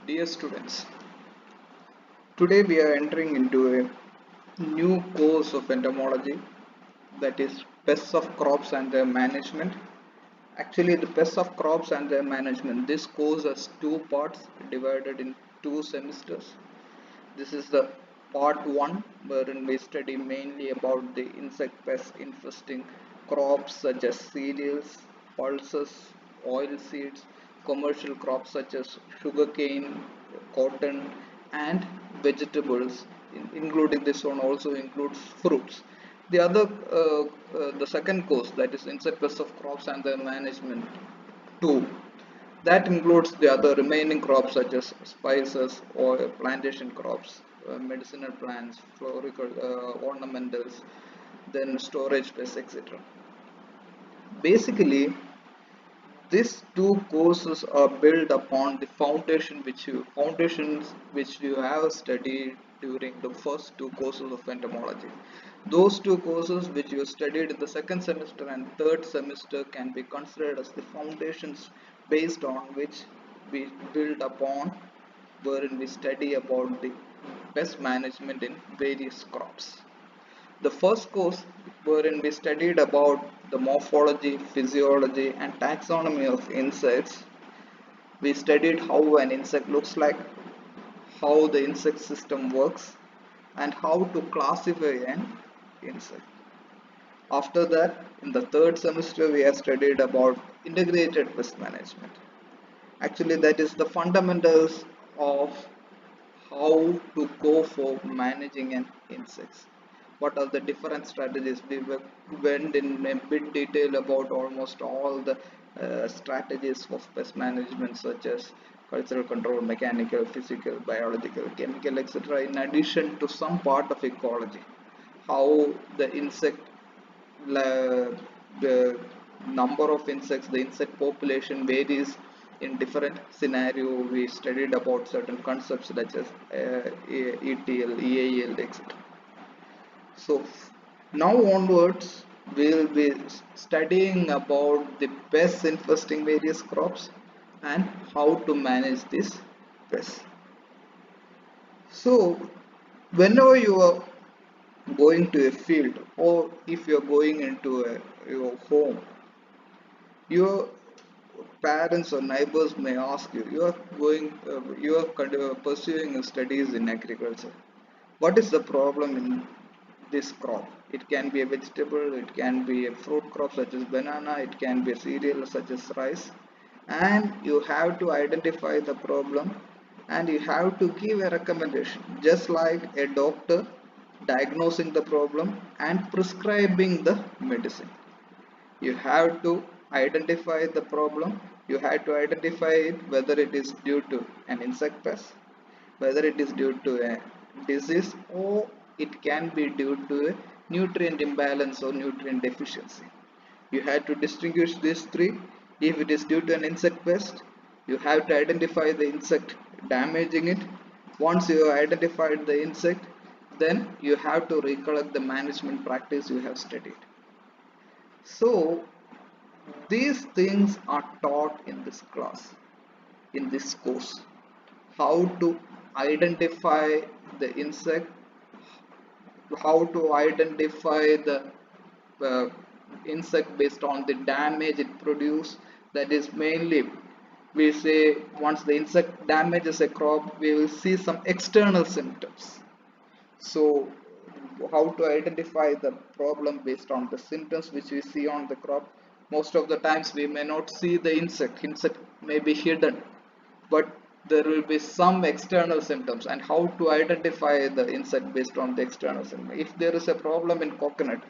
Dear students, today we are entering into a new course of entomology, that is pests of crops and their management. Actually, the pests of crops and their management, this course has two parts divided in two semesters. This is the part 1 wherein we study mainly about the insect pests infesting crops such as cereals, pulses, oil seeds, commercial crops such as sugarcane, cotton, and vegetables. Including this one also includes fruits. The other, the second course, that is insect pests of crops and their management 2, that includes the other remaining crops such as spices or plantation crops, medicinal plants, florical, ornamentals, then storage pests, etc. Basically, these two courses are built upon the foundations which you have studied during the first two courses of entomology. Those two courses which you studied in the second semester and third semester can be considered as the foundations based on which we build upon, wherein we study about the pest management in various crops. The first course, wherein we studied about the morphology, physiology, and taxonomy of insects, we studied how an insect looks like, how the insect system works, and how to classify an insect. After that, in the third semester, we have studied about integrated pest management. Actually, that is the fundamentals of how to go for managing an insects. What are the different strategies? We went in a bit detail about almost all the strategies of pest management, such as cultural control, mechanical, physical, biological, chemical, etc. In addition to some part of ecology, how the insect, the number of insects, the insect population varies in different scenario. We studied about certain concepts such as ETL, EAL, etc. So now onwards, we will be studying about the pests infesting various crops and how to manage these pests. So whenever you are going to a field, or if you are going into your home, your parents or neighbors may ask you, you are pursuing studies in agriculture, what is the problem in this crop? It can be a vegetable, it can be a fruit crop such as banana, it can be a cereal such as rice, and you have to identify the problem and you have to give a recommendation, just like a doctor diagnosing the problem and prescribing the medicine. You have to identify the problem. You have to identify it, whether it is due to an insect pest, whether it is due to a disease, or it can be due to a nutrient imbalance or nutrient deficiency. You have to distinguish these three. If it is due to an insect pest, you have to identify the insect damaging it. Once you have identified the insect, then you have to recollect the management practice you have studied. So these things are taught in this class, in this course. How to identify the insect, how to identify the uh, insect based on the damage it produces. That is mainly, we say, once the insect damages a crop, we will see some external symptoms. So how to identify the problem based on the symptoms which we see on the crop? Most of the times we may not see the insect may be hidden, but there will be some external symptoms. And how to identify the insect based on the external symptoms? If there is a problem in coconut,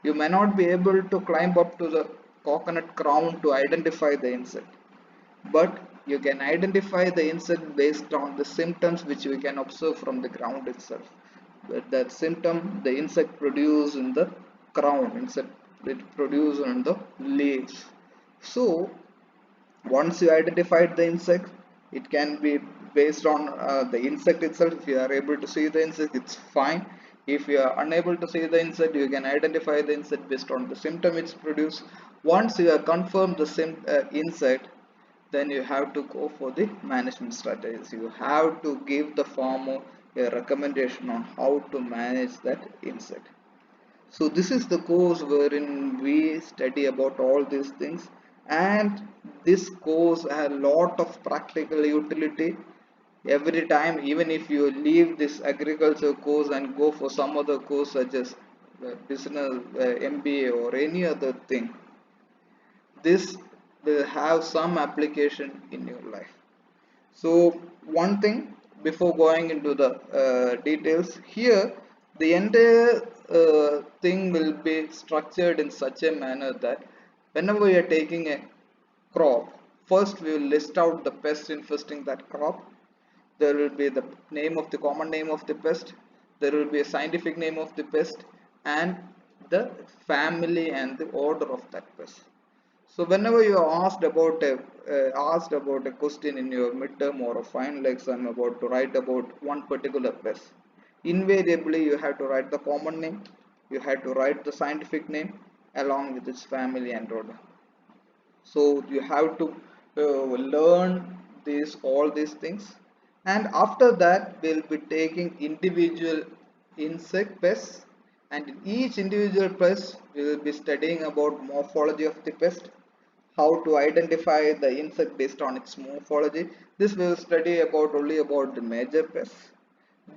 you may not be able to climb up to the coconut crown to identify the insect, but you can identify the insect based on the symptoms which we can observe from the ground itself. That symptom, the insect produce in the crown, insect it produce on the leaves. So once you identified the insect, it can be based on the insect itself. If you are able to see the insect, it's fine. If you are unable to see the insect, you can identify the insect based on the symptom it's produced. Once you have confirmed the insect, then you have to go for the management strategies. You have to give the farmer a recommendation on how to manage that insect. So this is the course wherein we study about all these things, and this course has a lot of practical utility every time. Even if you leave this agriculture course and go for some other course such as business, MBA or any other thing, this will have some application in your life. So one thing, before going into the details here, the entire thing will be structured in such a manner that whenever we are taking a crop, first we will list out the pest infesting that crop. There will be the name of the common name of the pest, there will be a scientific name of the pest, and the family and the order of that pest. So whenever you are asked about a question in your midterm or a final exam about to write about one particular pest, invariably you have to write the common name, you have to write the scientific name along with its family and order. So you have to learn these all these things, and after that we'll be taking individual insect pests, and in each individual pest we will be studying about morphology of the pest, how to identify the insect based on its morphology. This will study about only about the major pests.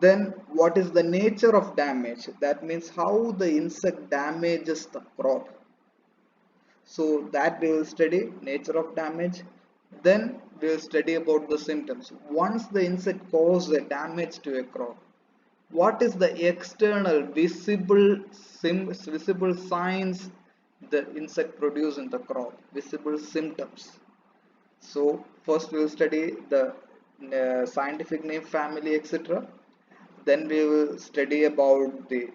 Then what is the nature of damage, that means how the insect damages the crop. So that we will study nature of damage. Then we will study about the symptoms. Once the insect causes a damage to a crop, what is the external visible signs the insect produce in the crop, visible symptoms. So first we will study the scientific name, family, etc. Then we will study about the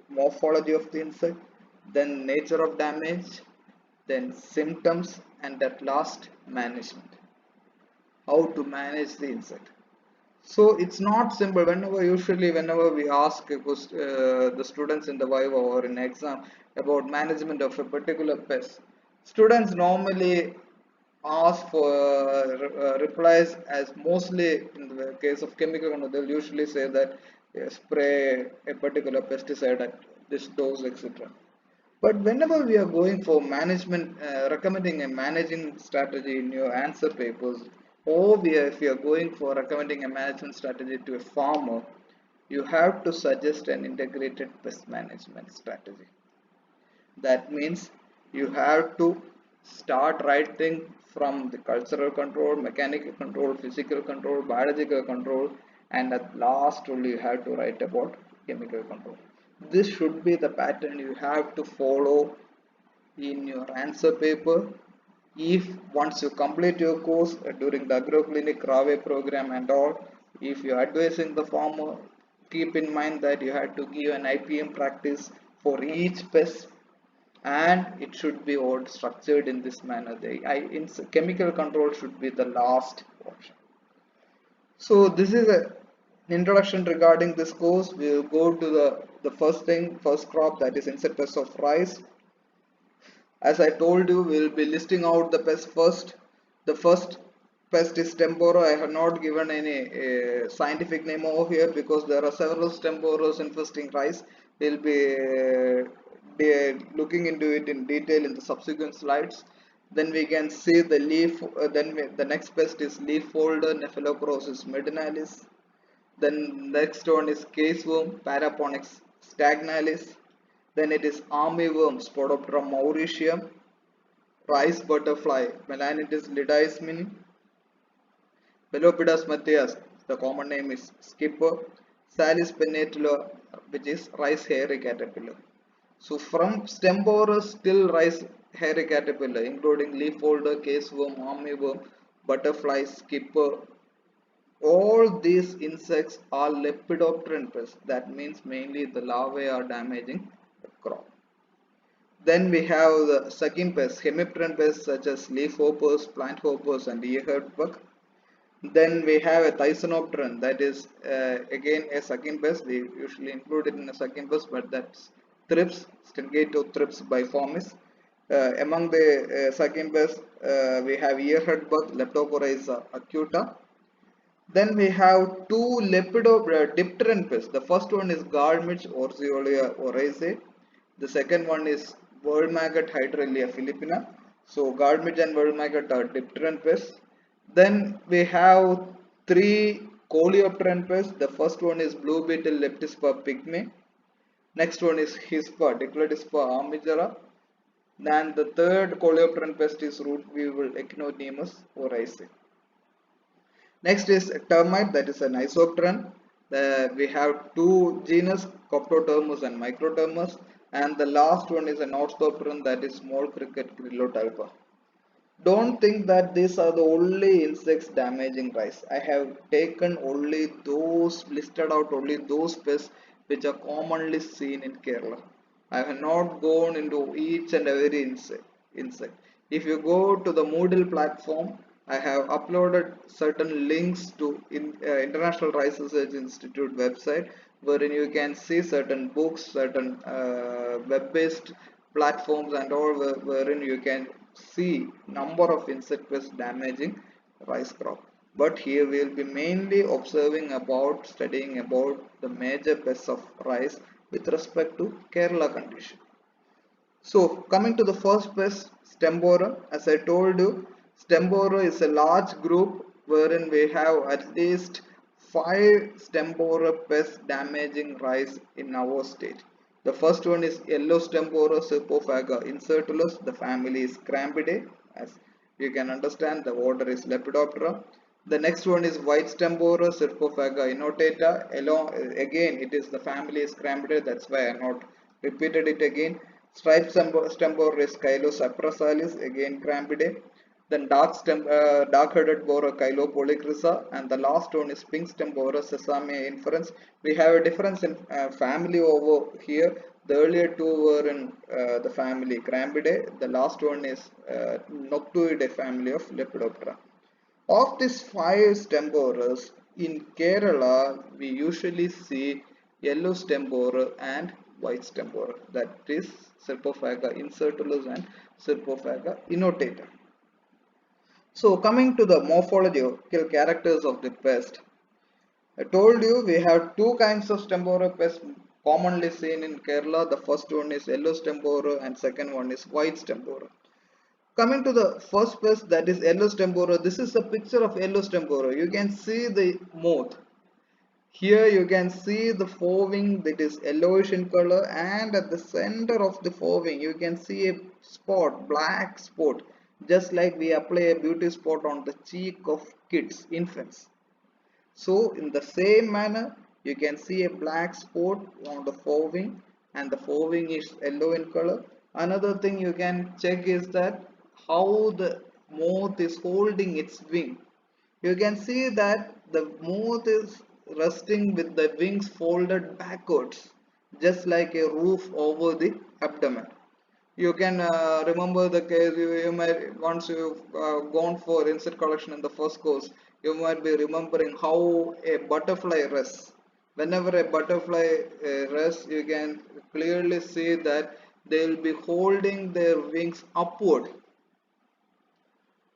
morphology of the insect, then nature of damage, then symptoms, and at last management, how to manage the insect. So it's not simple. Whenever we ask the students in the viva or in exam about management of a particular pest, students normally ask for replies as mostly in the case of chemical control. They'll usually say that spray a particular pesticide at this dose, etc. But whenever we are going for management, recommending a managing strategy in your answer papers, or if you are going for recommending a management strategy to a farmer, you have to suggest an integrated pest management strategy. That means you have to start writing from the cultural control, mechanical control, physical control, biological control, and at last only you have to write about chemical control. This should be the pattern you have to follow in your answer paper. If once you complete your course during the agroclinic Rave program and all, if you are advising the farmer, keep in mind that you have to give an IPM practice for each pest, and it should be all structured in this manner. Chemical control should be the last option. So this is a introduction regarding this course. We will go to the first crop, that is insect pest of rice. As I told you, we will be listing out the pest first. The first pest is stem borer. I have not given any scientific name over here because there are several stem borers infesting rice. We'll be looking into it in detail in the subsequent slides. Then we can see the leaf. The next pest is leaf folder, Nephilocrosis medinalis. Then next one is caseworm, Paraponix stagnalis. Then it is armyworm, Spodoptera mauritium, rice butterfly, Melanitis lidismini, Pelopidas matthias, the common name is skipper, Salis pennatula, which is rice hairy caterpillar. So from stem borers till rice hairy caterpillar, including leaf folder, caseworm, armyworm, butterfly, skipper, all these insects are lepidopteran pests. That means mainly the larvae are damaging the crop. Then we have the sucking pests, hemipteran pests such as leaf hoppers, plant hoppers, and earhead bug. Then we have a Thysanopteran, that is again a sucking pest. We usually include it in a sucking pest, but that's thrips, Stilgato thrips biformis. Among the sucking pests, we have earhead bug, Leptocoryza acuta. Then we have two lepidopteran pests. The first one is garbage Orzeolia oryzae. The second one is world maggot Hydrellia philippina. So garbage and world maggot are dipteran pests. Then we have three coleopteran pests. The first one is blue beetle Leptispa pygmae. Next one is Hispa, Diclodispa armigera. Then the third coleopteran pest is root weevil Echinodemus oryzae. Next is termite, that is an isopteran. We have two genus, Coptotermus and Microtermus, and the last one is an orthopteran, that is small cricket Grillotalpa. Don't think that these are the only insects damaging rice. I have taken only those, listed out only those pests which are commonly seen in Kerala. I have not gone into each and every insect. If you go to the Moodle platform, I have uploaded certain links to International Rice Research Institute website, wherein you can see certain books, certain web-based platforms and all, wherein you can see number of insect pests damaging rice crop. But here we will be mainly observing about, studying about the major pests of rice with respect to Kerala condition. So coming to the first pest, stem borer, as I told you, stem borer is a large group wherein we have at least 5 stem borer pests damaging rice in our state. The first one is yellow stem borer Serpophaga incertulus. The family is Crambidae. As you can understand, the order is Lepidoptera. The next one is white stem borer Serpophaga innotata. Again, it is the family is Crambidae. That's why I not repeated it again. Striped stem borer is Chylus aprasalis. Again, Crambidae. Then dark-headed borer Chylopolykrysa, and the last one is pink stem borer Sesamia inferens. We have a difference in family over here. The earlier two were in the family Crambidae. The last one is Noctuidae family of Lepidoptera. Of these 5 stem borers in Kerala, we usually see yellow stem borer and white stem borer. That is Serpophaga incertulus and Serpophaga innotata. So coming to the morphological characters of the pest, I told you we have two kinds of stem borer pests commonly seen in Kerala. The first one is yellow stem borer and second one is white stem borer. Coming to the first pest, that is yellow stem borer, this is a picture of yellow stem borer. You can see the moth. Here you can see the forewing that is yellowish in color, and at the center of the forewing you can see a spot, black spot, just like we apply a beauty spot on the cheek of kids, infants. So in the same manner you can see a black spot on the forewing, and the forewing is yellow in color. Another thing you can check is that how the moth is holding its wing. You can see that the moth is resting with the wings folded backwards, just like a roof over the abdomen. You can remember the case, you might, once you've gone for insect collection in the first course, you might be remembering how a butterfly rests. Whenever a butterfly rests, you can clearly see that they will be holding their wings upward.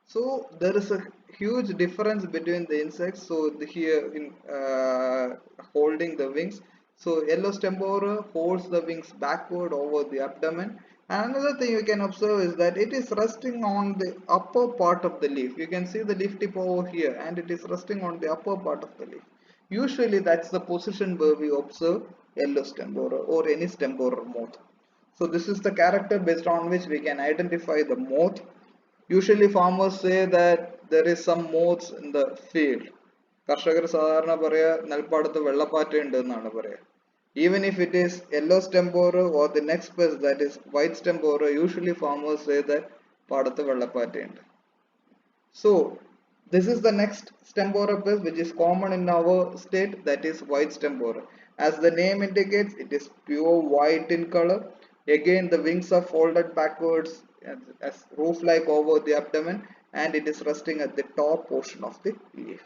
So there is a huge difference between the insects. So here in holding the wings. So yellow stem borer holds the wings backward over the abdomen. And another thing you can observe is that it is resting on the upper part of the leaf. You can see the leaf tip over here, and it is resting on the upper part of the leaf. Usually that's the position where we observe yellow stem borer or any stem borer moth. So this is the character based on which we can identify the moth. Usually farmers say that there is some moths in the field. കർഷകർ സാധാരണ പറയാ നെൽപ്പാടത്ത് വെള്ളപ്പാറ്റ ഉണ്ട് എന്നാണ് പറയാ. Even if it is yellow stem borer or the next pest, that is white stem borer, usually farmers say that പാടത്ത് വെള്ളപ്പാറ്റ ഉണ്ട്. So this is the next stem borer pest which is common in our state, that is white stem borer. As the name indicates, it is pure white in color. Again, the wings are folded backwards as roof-like over the abdomen, and it is resting at the top portion of the leaf.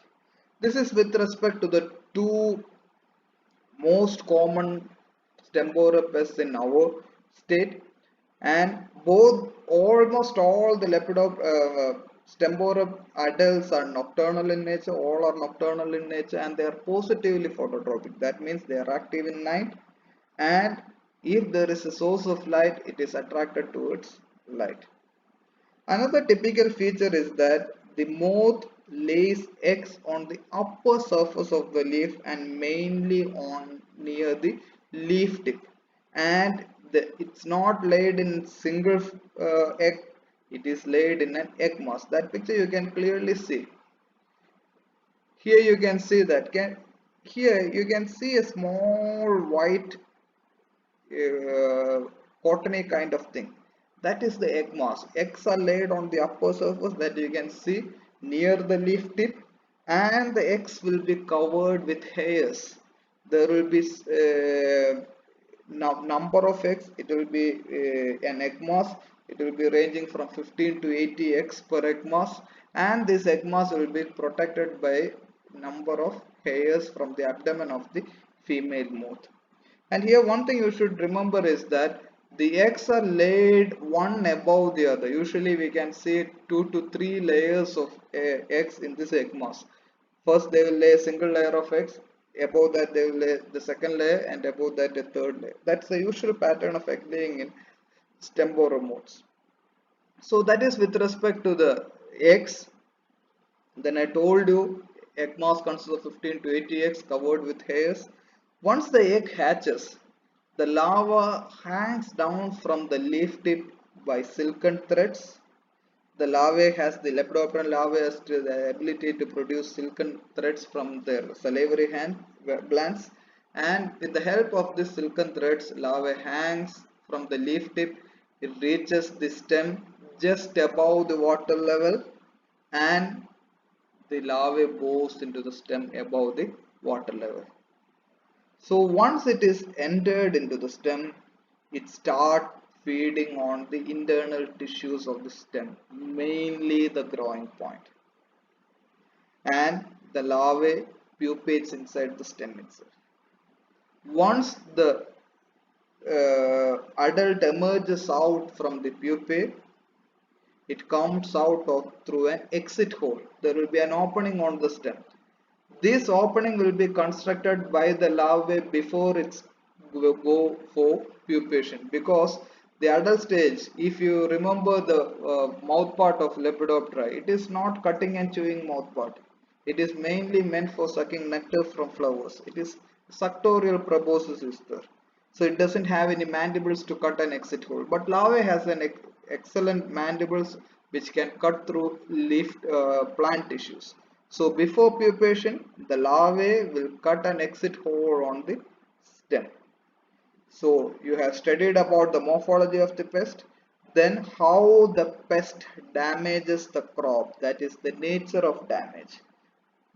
This is with respect to the two most common stem borer pests in our state. and both almost all the Stemborum adults are nocturnal in nature. All are nocturnal in nature, and they are positively phototropic. That means they are active in night, and if there is a source of light, it is attracted towards light. Another typical feature is that the moth lays eggs on the upper surface of the leaf and mainly on near the leaf tip. And it's not laid in single egg, it is laid in an egg mass. That picture you can clearly see. Here you can see that. Here you can see a small white cottony kind of thing. That is the egg mass. Eggs are laid on the upper surface that you can see near the leaf tip, and the eggs will be covered with hairs. There will be number of eggs. It will be an egg mass. It will be ranging from 15 to 80 eggs per egg mass, and this egg mass will be protected by number of hairs from the abdomen of the female moth. And here one thing you should remember is that the eggs are laid one above the other. Usually we can see 2 to 3 layers of eggs in this egg mass. First they will lay a single layer of eggs, above that they will lay the second layer, and above that the third layer. That's the usual pattern of egg laying in Stemborum moths. So that is with respect to the eggs. Then I told you egg mass consists of 15 to 80 eggs covered with hairs. Once the egg hatches, the larva hangs down from the leaf tip by silken threads. The larvae has the Lepidopteran larvae has the ability to produce silken threads from their salivary glands, and with the help of this silken threads, larvae hangs from the leaf tip. It reaches the stem just above the water level, and the larvae bows into the stem above the water level. So once it is entered into the stem, it starts feeding on the internal tissues of the stem, mainly the growing point. And the larvae pupates inside the stem itself. Once the adult emerges out from the pupae, it comes out of through an exit hole. There will be an opening on the stem. This opening will be constructed by the larvae before it's go for pupation, because the adult stage, if you remember the mouth part of Lepidoptera, it is not cutting and chewing mouth part. It is mainly meant for sucking nectar from flowers. It is suctorial proboscis is there. So it doesn't have any mandibles to cut an exit hole. But larvae has an excellent mandibles which can cut through leaf plant tissues. So before pupation, the larvae will cut an exit hole on the stem. So you have studied about the morphology of the pest, then how the pest damages the crop, that is the nature of damage.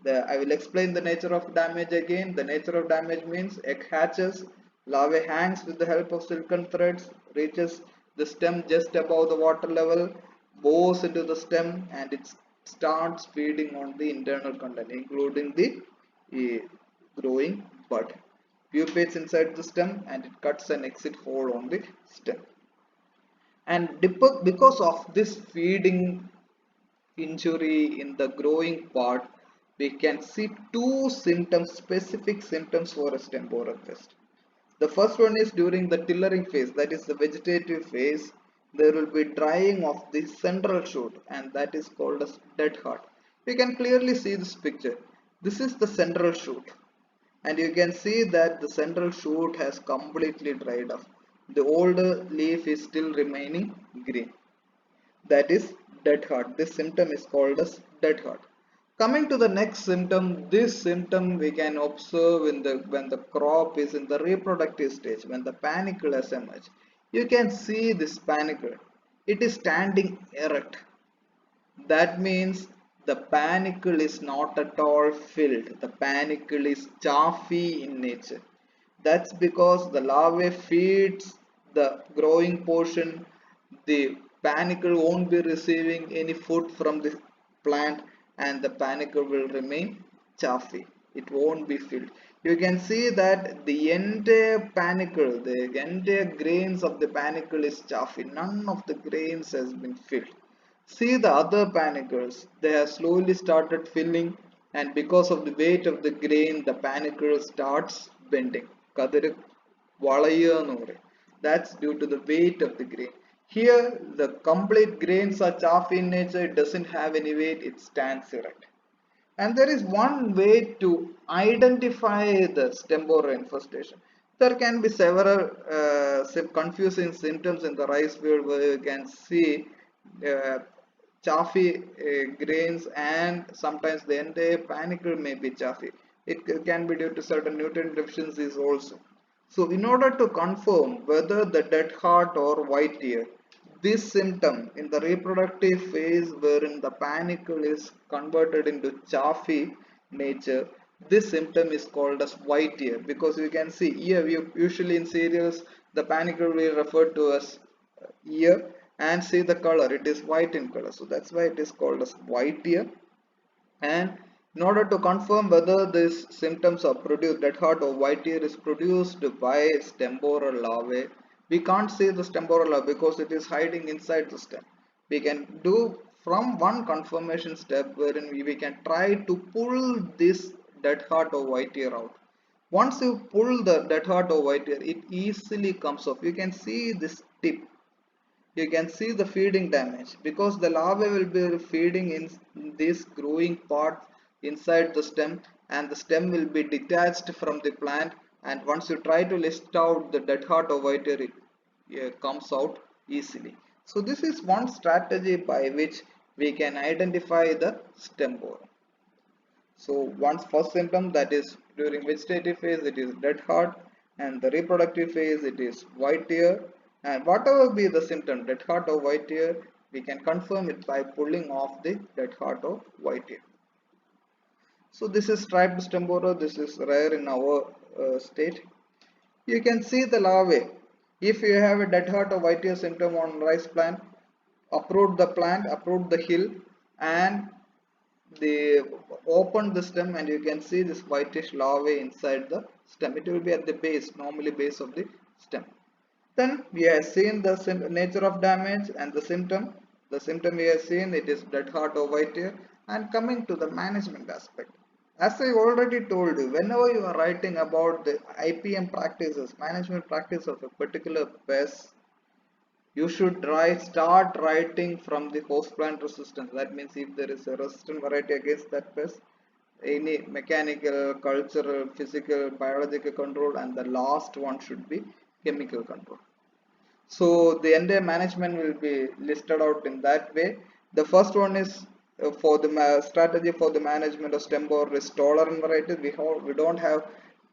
I will explain the nature of damage again. The nature of damage means egg hatches, larvae hangs with the help of silken threads, reaches the stem just above the water level, bows into the stem, and it starts feeding on the internal content, including the growing bud. Pupates inside the stem, and it cuts an exit hole on the stem. And because of this feeding injury in the growing part, we can see two symptoms, specific symptoms for a stem borer pest. The first one is during the tillering phase, that is the vegetative phase, there will be drying of the central shoot, and that is called as dead heart. You can clearly see this picture. This is the central shoot, and you can see that the central shoot has completely dried off. The older leaf is still remaining green. That is dead heart. This symptom is called as dead heart. Coming to the next symptom, this symptom we can observe in when the crop is in the reproductive stage, when the panicle has emerged. You can see this panicle. It is standing erect. That means the panicle is not at all filled. The panicle is chaffy in nature. That's because the larvae feeds the growing portion. The panicle won't be receiving any food from the plant, and the panicle will remain chaffy. It won't be filled. you can see that the entire panicle, the entire grains of the panicle is chaffy. None of the grains has been filled. See the other panicles, they have slowly started filling, and because of the weight of the grain, the panicle starts bending. Kadiru valaya എന്ന് പറയും. That's due to the weight of the grain. Here, the complete grains are chaffy in nature, it doesn't have any weight, it stands erect. And there is one way to identify the stem borer infestation. There can be several confusing symptoms in the rice field where you can see uh, chaffy grains, and sometimes the entire panicle may be chaffy. It can be due to certain nutrient deficiencies also. So in order to confirm whether the dead heart or white ear, this symptom in the reproductive phase wherein the panicle is converted into chaffy nature, this symptom is called as white ear, because you can see here, usually in cereals the panicle we refer to as ear, and see the color, it is white in color, so that's why it is called as white ear. And in order to confirm whether these symptoms are produced, dead heart or white ear is produced by stem borer larvae. We can't see the stem borer larvae because it is hiding inside the stem. We can do from one confirmation step wherein we can try to pull this dead heart or white ear out. Once you pull the dead heart or white ear, it easily comes off. You can see this tip, you can see the feeding damage because the larvae will be feeding in this growing part inside the stem, and the stem will be detached from the plant, and once you try to list out the dead heart or white ear, it comes out easily. So this is one strategy by which we can identify the stem borer. So once first symptom, that is during vegetative phase it is dead heart, and the reproductive phase it is white ear, and whatever be the symptom, dead heart or white ear, we can confirm it by pulling off the dead heart or white ear. So this is striped stem borer, this is rare in our state. You can see the larvae. If you have a dead heart or white ear symptom on rice plant, uproot the plant, uproot the hill, and they open the stem, and you can see this whitish larvae inside the stem. It will be at the base, normally base of the stem. Then we have seen the nature of damage and the symptom. The symptom we have seen, it is dead heart or white ear. And coming to the management aspect, as I already told you, whenever you are writing about the IPM practices, management practice of a particular pest, you should start writing from the host plant resistance. That means if there is a resistant variety against that pest, any mechanical, cultural, physical, biological control, and the last one should be chemical control. So the entire management will be listed out in that way. The first one is for the strategy for the management of stem borer is tolerant varieties. We don't have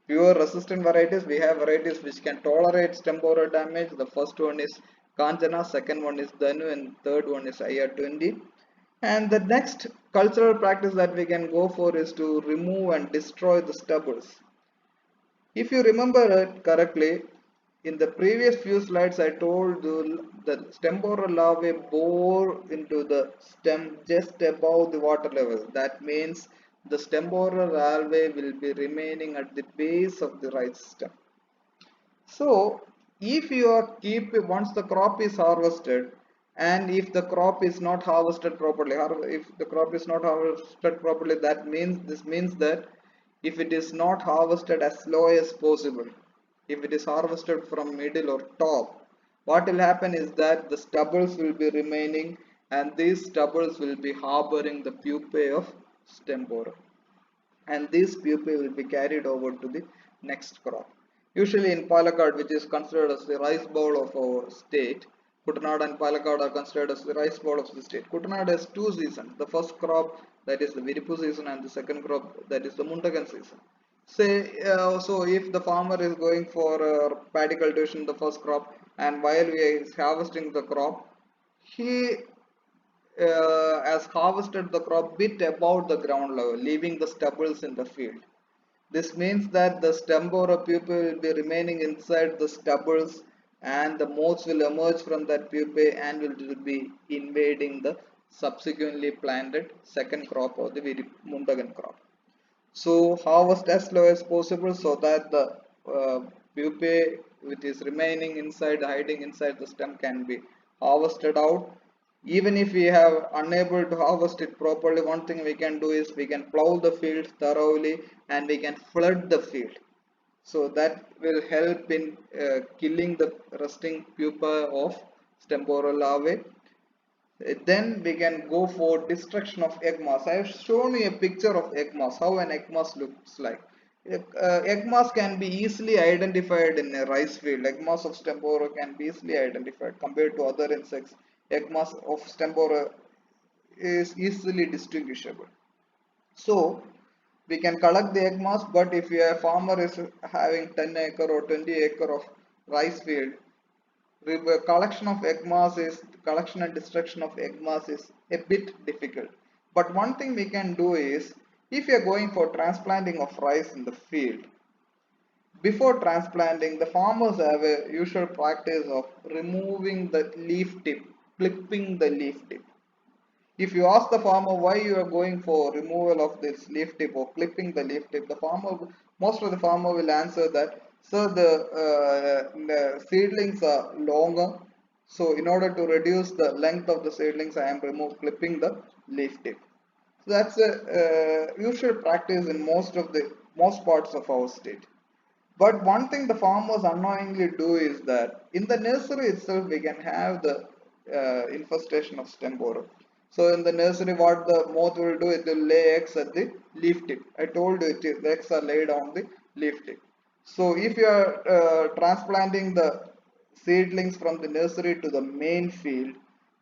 pure resistant varieties. We have varieties which can tolerate stem borer damage. The first one is Kanjana, second one is Danu, and third one is IR20. And the next cultural practice that we can go for is to remove and destroy the stubbles. If you remember it correctly, in the previous few slides I told you the stem borer larvae bore into the stem just above the water level. That means the stem borer larvae will be remaining at the base of the rice stem. So if you are once the crop is harvested, and if the crop is not harvested properly, if the crop is not harvested properly, this means that if it is not harvested as low as possible, if it is harvested from middle or top, what will happen is that the stubbles will be remaining, and these stubbles will be harboring the pupae of stem borer, and these pupae will be carried over to the next crop. Usually in Palakkad, which is considered as the rice bowl of our state, Kutanad and Palakkad are considered as the rice bowl of the state. Kutanad has two seasons. The first crop, that is the Viripu season, and the second crop, that is the Mundagan season. Say, so if the farmer is going for paddy cultivation, the first crop, and while he is harvesting the crop, he has harvested the crop bit above the ground level, leaving the stubbles in the field. This means that the stem borer pupae will be remaining inside the stubbles, and the moths will emerge from that pupae and will be invading the subsequently planted second crop or the Mundagan crop. So harvest as low as possible so that the pupae which is remaining inside, hiding inside the stem, can be harvested out. Even if we have unable to harvest it properly, one thing we can do is we can plow the field thoroughly and we can flood the field. So that will help in killing the resting pupa of stemborrel larvae. Then we can go for destruction of egg mass. I have shown you a picture of egg mass, how an egg mass looks like. Egg mass can be easily identified in a rice field. Egg mass of Stambora can be easily identified compared to other insects. Egg mass of Stambora is easily distinguishable. So we can collect the egg mass, but if a farmer is having 10 acre or 20 acre of rice field, collection of egg mass is collection and destruction of egg mass is a bit difficult. But one thing we can do is, if you are going for transplanting of rice in the field, before transplanting the farmers have a usual practice of removing the leaf tip, clipping the leaf tip. If you ask the farmer why you are going for removal of this leaf tip or clipping the leaf tip, the farmer, most of the farmer will answer that, sir, the seedlings are longer. So in order to reduce the length of the seedlings, I am clipping the leaf tip. So that's a usual practice in most parts of our state. But one thing the farmers unknowingly do is that in the nursery itself we can have the infestation of stem borer. So in the nursery, what the moth will do, it will lay eggs at the leaf tip. I told you the eggs are laid on the leaf tip. So if you are transplanting the seedlings from the nursery to the main field,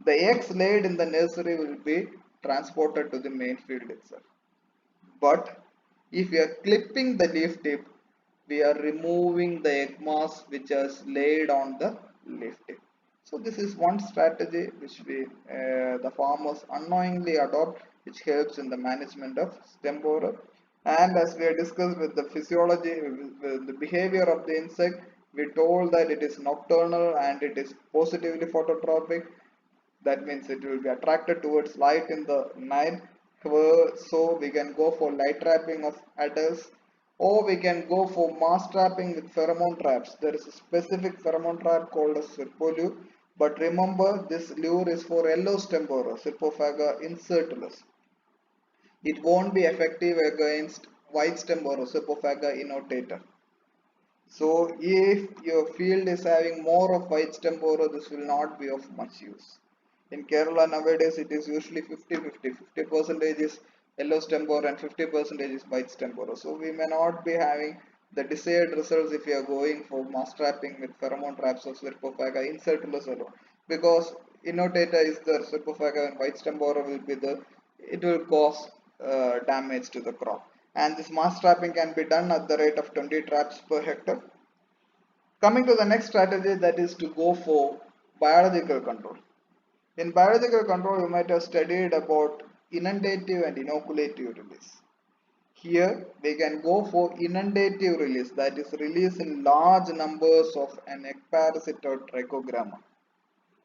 the eggs laid in the nursery will be transported to the main field itself. But if we are clipping the leaf tip, we are removing the egg mass which is laid on the leaf tip. So this is one strategy which the farmers unknowingly adopt, which helps in the management of stem borer. And as we have discussed with the physiology, with the behavior of the insect, we told that it is nocturnal and it is positively phototropic. That means it will be attracted towards light in the night. So we can go for light trapping of adults, or we can go for mass trapping with pheromone traps. There is a specific pheromone trap called as Serpoliu, but remember this lure is for yellow stem borer, Serpophaga incertulus. It won't be effective against white stem borer, Serpophaga innotata. So if your field is having more of white stem borer, this will not be of much use. In Kerala nowadays, it is usually 50-50. 50% is yellow stem borer and 50% is white stem borer. So we may not be having the desired results if you are going for mass trapping with pheromone traps of Serpophaga incertulus alone. Because innotata is the Serpophaga and white stem borer will be the, it will cause damage to the crop. And this mass trapping can be done at the rate of 20 traps per hectare. Coming to the next strategy, that is to go for biological control. In biological control, you might have studied about inundative and inoculative release. Here we can go for inundative release, that is release in large numbers of an egg parasite or trichogramma.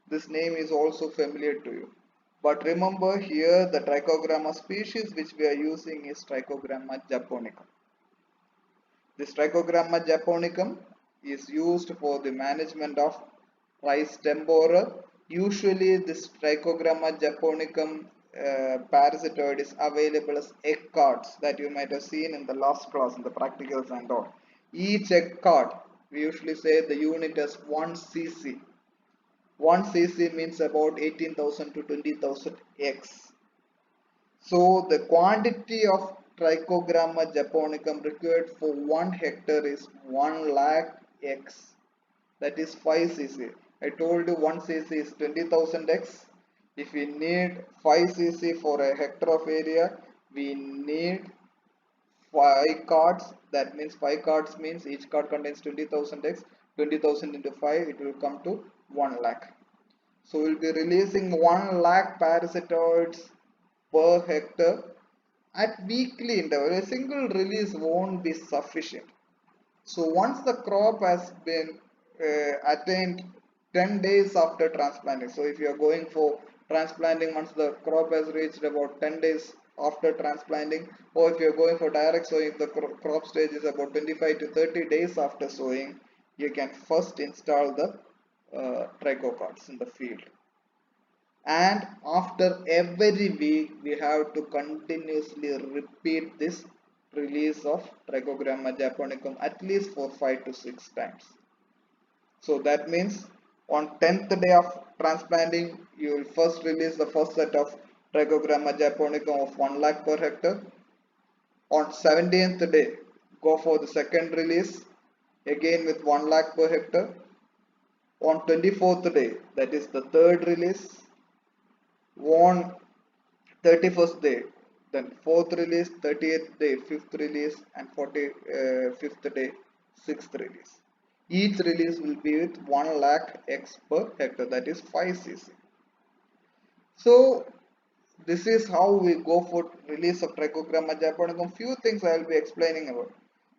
This name is also familiar to you. But remember here the trichogramma species which we are using is Trichogramma japonicum. This Trichogramma japonicum is used for the management of rice stem borer. Usually this Trichogramma japonicum parasitoid is available as egg cards that you might have seen in the last class in the practicals and all. Each egg card, we usually say the unit as 1 cc. 1 cc means about 18,000 to 20,000 eggs. So the quantity of Trichogramma japonicum required for 1 hectare is 1 lakh x. That is 5 cc. I told you 1 cc is 20,000 x. If we need 5 cc for a hectare of area, we need 5 cards. That means 5 cards means each card contains 20,000 x. 20,000 into 5, it will come to 1 lakh. So we'll be releasing 1 lakh parasitoids per hectare at weekly interval. A single release won't be sufficient. So once the crop has been attained 10 days after transplanting, so if you are going for transplanting once the crop has reached about 10 days after transplanting, or if you're going for direct sowing, the crop stage is about 25 to 30 days after sowing, you can first install the trichocards in the field. And after every week we have to continuously repeat this release of Trichogramma japonicum at least for 5 to 6 times. So that means on 10th day of transplanting, you will first release the first set of Trichogramma japonicum of 1 lakh per hectare. On 17th day, go for the second release again with 1 lakh per hectare. On 24th day, that is the third release. On 31st day, then fourth release, 30th day, fifth release, and 45th day, sixth release. Each release will be with 1 lakh x per hectare, that is 5 cc. So this is how we go for release of Trichogramma japonicum. Few things I will be explaining about.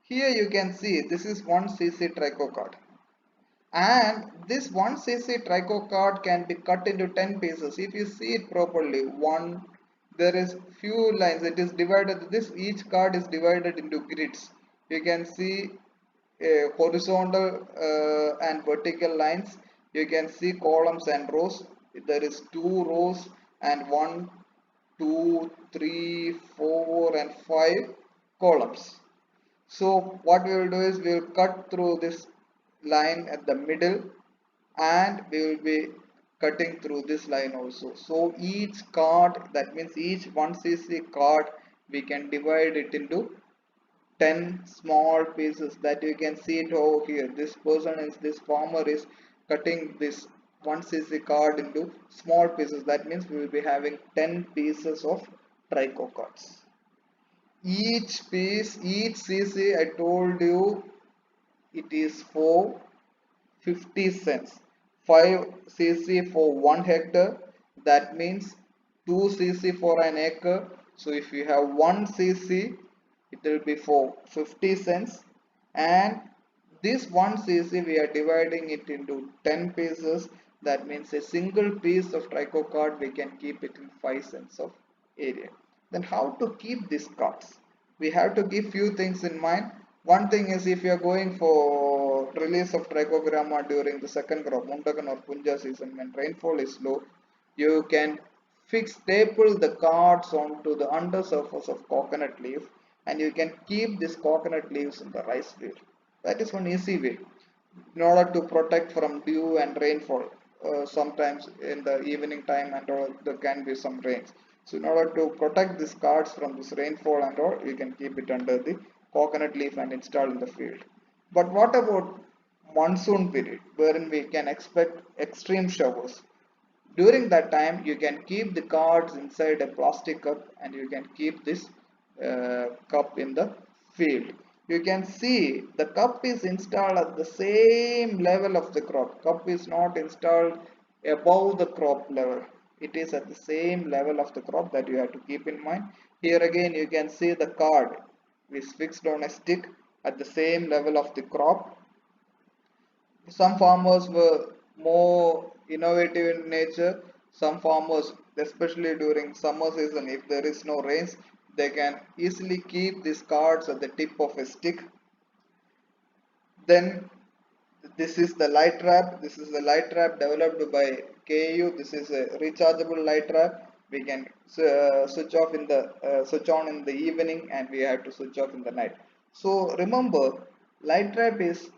Here you can see this is 1 cc trichocard, and this 1 cc trichocard can be cut into 10 pieces. If you see it properly, one, there is few lines, it is divided, this each card is divided into grids. You can see horizontal and vertical lines. You can see columns and rows. There is 2 rows and 1, 2, 3, 4 and 5 columns. So what we will do is we will cut through this line at the middle, and we will be cutting through this line also. So each card, that means each 1 cc card, we can divide it into 10 small pieces, that you can see it over here. This farmer is cutting this 1 cc card into small pieces. That means we will be having 10 pieces of trichocards. Each piece, each cc, I told you, it is for 50 cents. 5 cc for 1 hectare, that means 2 cc for an acre. So if you have 1 cc, it will be for 50 cents, and this 1 cc we are dividing it into 10 pieces. That means a single piece of trichocard we can keep it in 5 cents of area. Then how to keep these cards? We have to give few things in mind. One thing is, if you are going for release of trichogramma during the second crop, Mundakan or Punja season, when rainfall is low, you can staple the cards onto the undersurface of coconut leaf, and you can keep these coconut leaves in the rice field. That is one easy way in order to protect from dew and rainfall. Sometimes in the evening time and all, there can be some rains. So in order to protect these cards from this rainfall and all, you can keep it under the coconut leaf and install in the field. But what about monsoon period, wherein we can expect extreme showers? During that time, you can keep the cards inside a plastic cup, and you can keep this cup in the field. You can see the cup is installed at the same level of the crop. Cup is not installed above the crop level. It is at the same level of the crop, that you have to keep in mind. Here again you can see the card is fixed on a stick at the same level of the crop. Some farmers were more innovative in nature. Some farmers, especially during summer season, if there is no rains, they can easily keep these cards at the tip of a stick. Then this is the light trap. This is the light trap developed by KU. This is a rechargeable light trap. We can switch on in the evening, and we have to switch off in the night. So remember, light trap is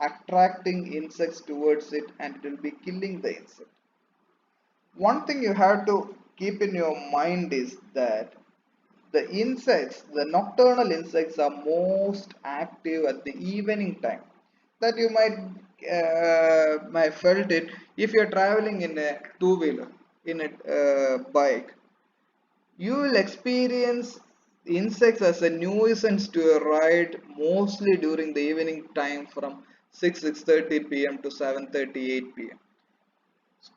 attracting insects towards it, and it will be killing the insect. One thing you have to keep in your mind is that the insects, the nocturnal insects, are most active at the evening time. That you might felt it if you're traveling in a two-wheeler, in a bike. You will experience insects as a nuisance to your ride mostly during the evening time from 6:30 p.m. to 7:38 p.m.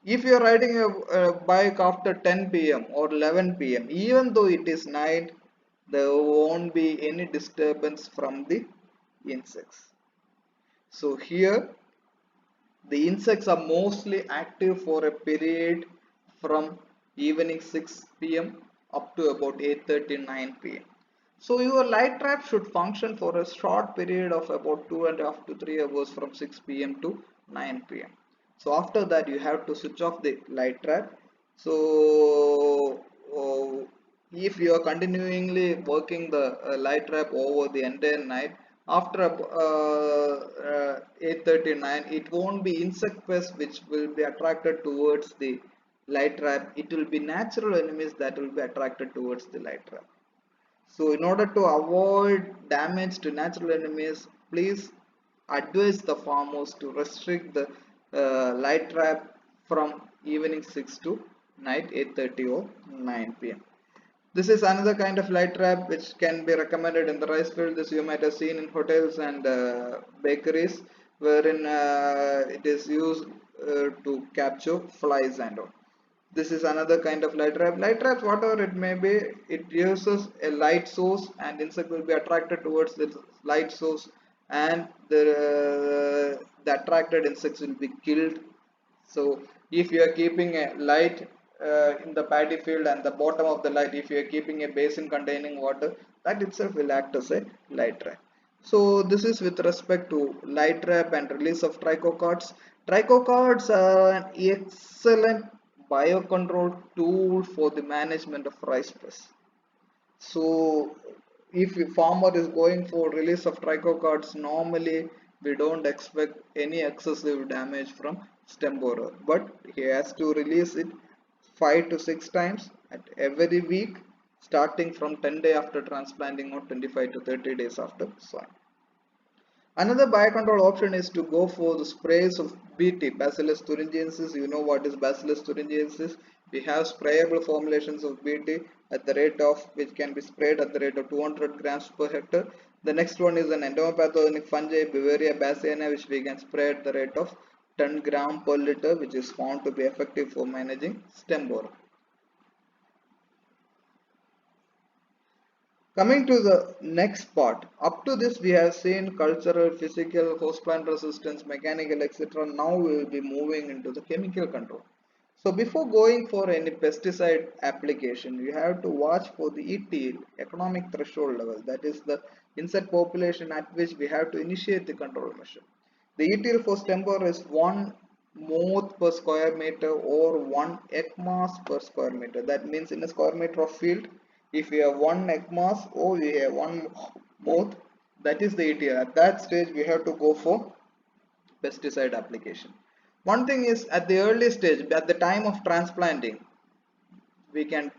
If you are riding a bike after 10 p.m. or 11 p.m., even though it is night, there won't be any disturbance from the insects. So here the insects are mostly active for a period from evening 6 p.m. up to about 8:39 p.m. So your light trap should function for a short period of about 2.5 to 3 hours from 6 p.m. to 9 p.m. So after that you have to switch off the light trap. So if you are continually working the light trap over the entire night, after 8:39 it won't be insect pests which will be attracted towards the light trap. It will be natural enemies that will be attracted towards the light trap. So in order to avoid damage to natural enemies, please advise the farmers to restrict the light trap from evening 6 to night 8:30 or 9 p.m. This is another kind of light trap which can be recommended in the rice field. This you might have seen in hotels and bakeries, wherein it is used to capture flies and all. This is another kind of light trap. Light traps, whatever it may be, it uses a light source and insect will be attracted towards the light source, and the attracted insects will be killed. So if you are keeping a light in the paddy field and the bottom of the light, if you are keeping a basin containing water, that itself will act as a light trap. So this is with respect to light trap and release of trichocards. Trichocards are an excellent biocontrol tool for the management of rice pests. So if a farmer is going for release of trichocards, normally we don't expect any excessive damage from stem borer, but he has to release it 5 to 6 times at every week, starting from 10 days after transplanting or 25 to 30 days after sowing. Another biocontrol option is to go for the sprays of BT, Bacillus thuringiensis. You know what is Bacillus thuringiensis? We have sprayable formulations of BT at the rate of, which can be sprayed at the rate of 200 grams per hectare. The next one is an entomopathogenic fungi, Beauveria bassiana, which we can spray at the rate of 10 gram per liter, which is found to be effective for managing stem borer. Coming to the next part, up to this we have seen cultural, physical, host plant resistance, mechanical, etc. Now we will be moving into the chemical control. So before going for any pesticide application, you have to watch for the ETL, economic threshold level, that is the insect population at which we have to initiate the control measure. The ETL for stem borer is 1 moth per square meter or 1 egg mass per square meter. That means in a square meter of field, if we have 1 egg mass or we have 1 moth, that is the ETL. At that stage we have to go for pesticide application. One thing is, at the early stage, at the time of transplanting, we can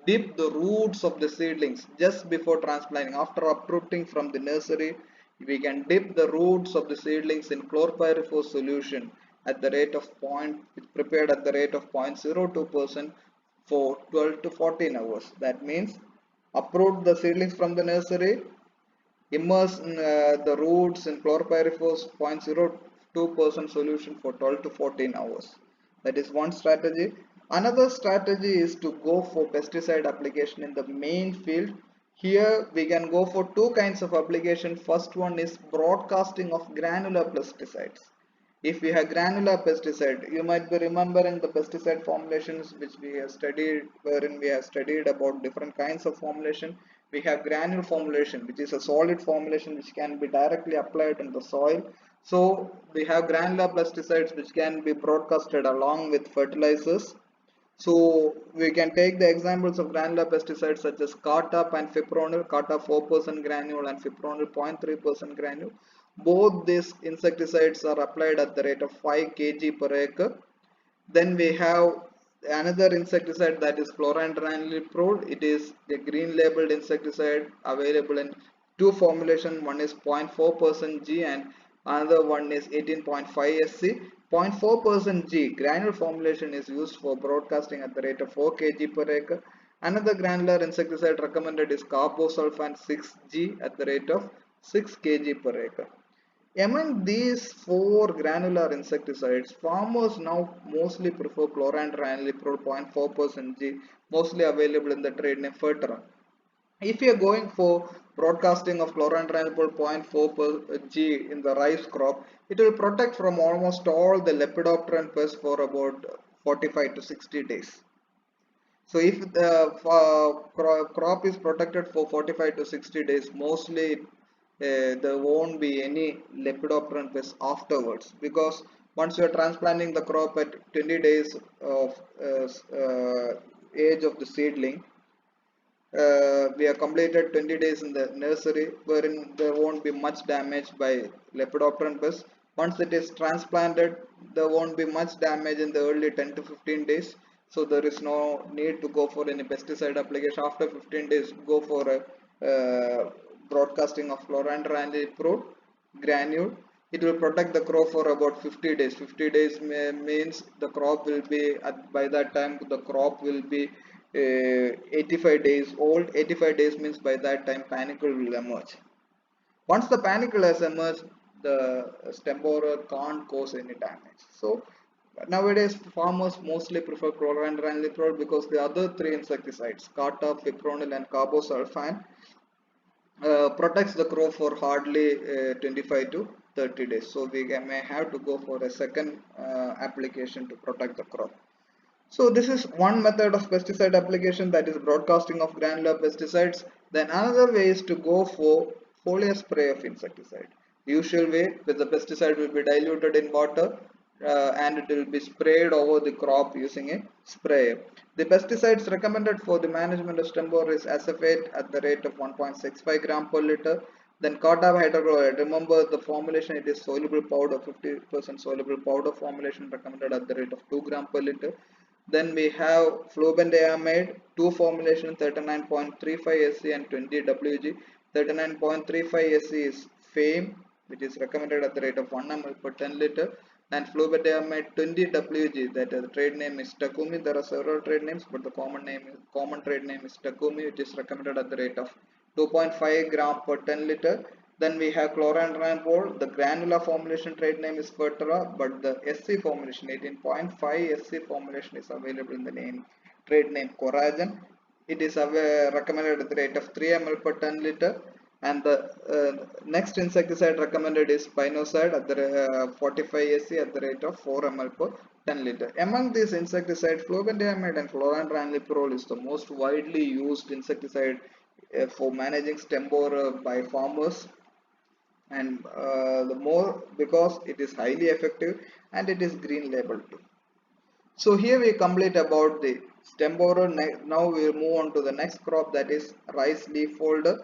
dip the roots of the seedlings just before transplanting. After uprooting from the nursery, we can dip the roots of the seedlings in chlorpyrifos solution at the rate of prepared at the rate of 0.02% for 12 to 14 hours. That means uproot the seedlings from the nursery, immerse the roots in chlorpyrifos 0.02% solution for 12 to 14 hours. That is one strategy. Another strategy is to go for pesticide application in the main field. Here we can go for two kinds of application. First one is broadcasting of granular pesticides. If we have granular pesticide, you might be remembering the pesticide formulations which we have studied, wherein we have studied about different kinds of formulation. We have granule formulation, which is a solid formulation which can be directly applied in the soil. So we have granular pesticides which can be broadcasted along with fertilizers. So we can take the examples of granular pesticides such as Cartap and Fipronil, Cartap 4% granule and Fipronil 0.3% granule. Both these insecticides are applied at the rate of 5 kg per acre. Then we have another insecticide, that is chlorantraniliprole. It is a green labeled insecticide available in two formulations. One is 0.4% G and another one is 18.5 SC. 0.4% G granule formulation is used for broadcasting at the rate of 4 kg per acre. Another granular insecticide recommended is carbosulfan 6G at the rate of 6 kg per acre. Among these four granular insecticides, farmers now mostly prefer chlorantraniliprole 0.4% G, mostly available in the trade name Fertera. If you are going for broadcasting of chlorantraniliprole 0.4 G in the rice crop, it will protect from almost all the lepidopteran pests for about 45 to 60 days. So if the crop is protected for 45 to 60 days, mostly there won't be any lepidopteran pests afterwards, because once you are transplanting the crop at 20 days of age of the seedling, we have completed 20 days in the nursery, wherein there won't be much damage by lepidopteran pests. Once it is transplanted, there won't be much damage in the early 10 to 15 days. So there is no need to go for any pesticide application. After 15 days, go for a broadcasting of chlorantraniliprole granule. It will protect the crop for about 50 days. 50 days means the crop will be by that time the crop will be 85 days old. 85 days means by that time panicle will emerge. Once the panicle has emerged, the stem borer can't cause any damage. So nowadays farmers mostly prefer chlorantraniliprole, because the other three insecticides, Carta, Fipronil and Carbosulfan, protects the crop for hardly 25 to 30 days. So we may have to go for a second application to protect the crop. So this is one method of pesticide application, that is broadcasting of granular pesticides. Then another way is to go for foliar spray of insecticide. The usual way, with the pesticide will be diluted in water and it will be sprayed over the crop using a sprayer. The pesticides recommended for the management of stem borer is acephate at the rate of 1.65 gram per liter. Then cartap hydrochloride. Remember the formulation, it is soluble powder, 50% soluble powder formulation recommended at the rate of 2 gram per liter. Then we have flubendiamide, two formulation, 39.35 SC and 20 WG. 39.35 SC is FAME, which is recommended at the rate of 1 ml per 10 liter, and flubendiamide 20 WG, that the trade name is Takumi. There are several trade names, but the common trade name is Takumi, which is recommended at the rate of 2.5 gram per 10 liter. Then we have chlorantraniliprole. The granular formulation trade name is Fertera, but the SC formulation, 18.5 SC formulation, is available in the trade name Coragen. It is recommended at the rate of 3 ml per 10 liter. And the next insecticide recommended is Spinosad at the 45 SC at the rate of 4 ml per 10 liter. Among these insecticides, flubendiamide and chlorantraniliprole is the most widely used insecticide for managing stem borer by farmers, and the more, because it is highly effective and it is green label too. So here we complete about the stem borer. Now we will move on to the next crop, that is rice leaf folder.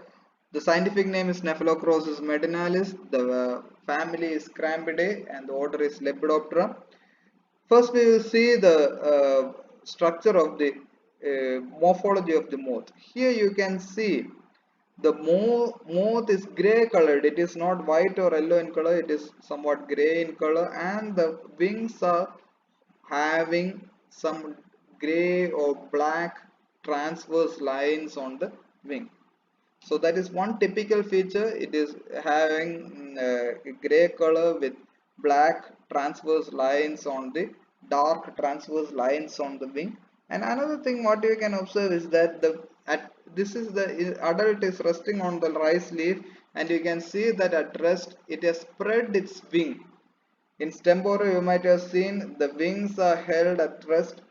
The scientific name is Nephilocrosis medinalis. The family is Crambidae and the order is Lepidoptera. First we will see the structure of the morphology of the moth. Here you can see the moth is gray colored. It is not white or yellow in color, it is somewhat gray in color, and the wings are having some gray or black transverse lines on the wing. So that is one typical feature. It is having a gray color with black transverse lines on the dark transverse lines on the wing. And another thing what you can observe is that this is the adult is resting on the rice leaf, and you can see that at rest it has spread its wing. In stem borer you might have seen the wings are held at rest,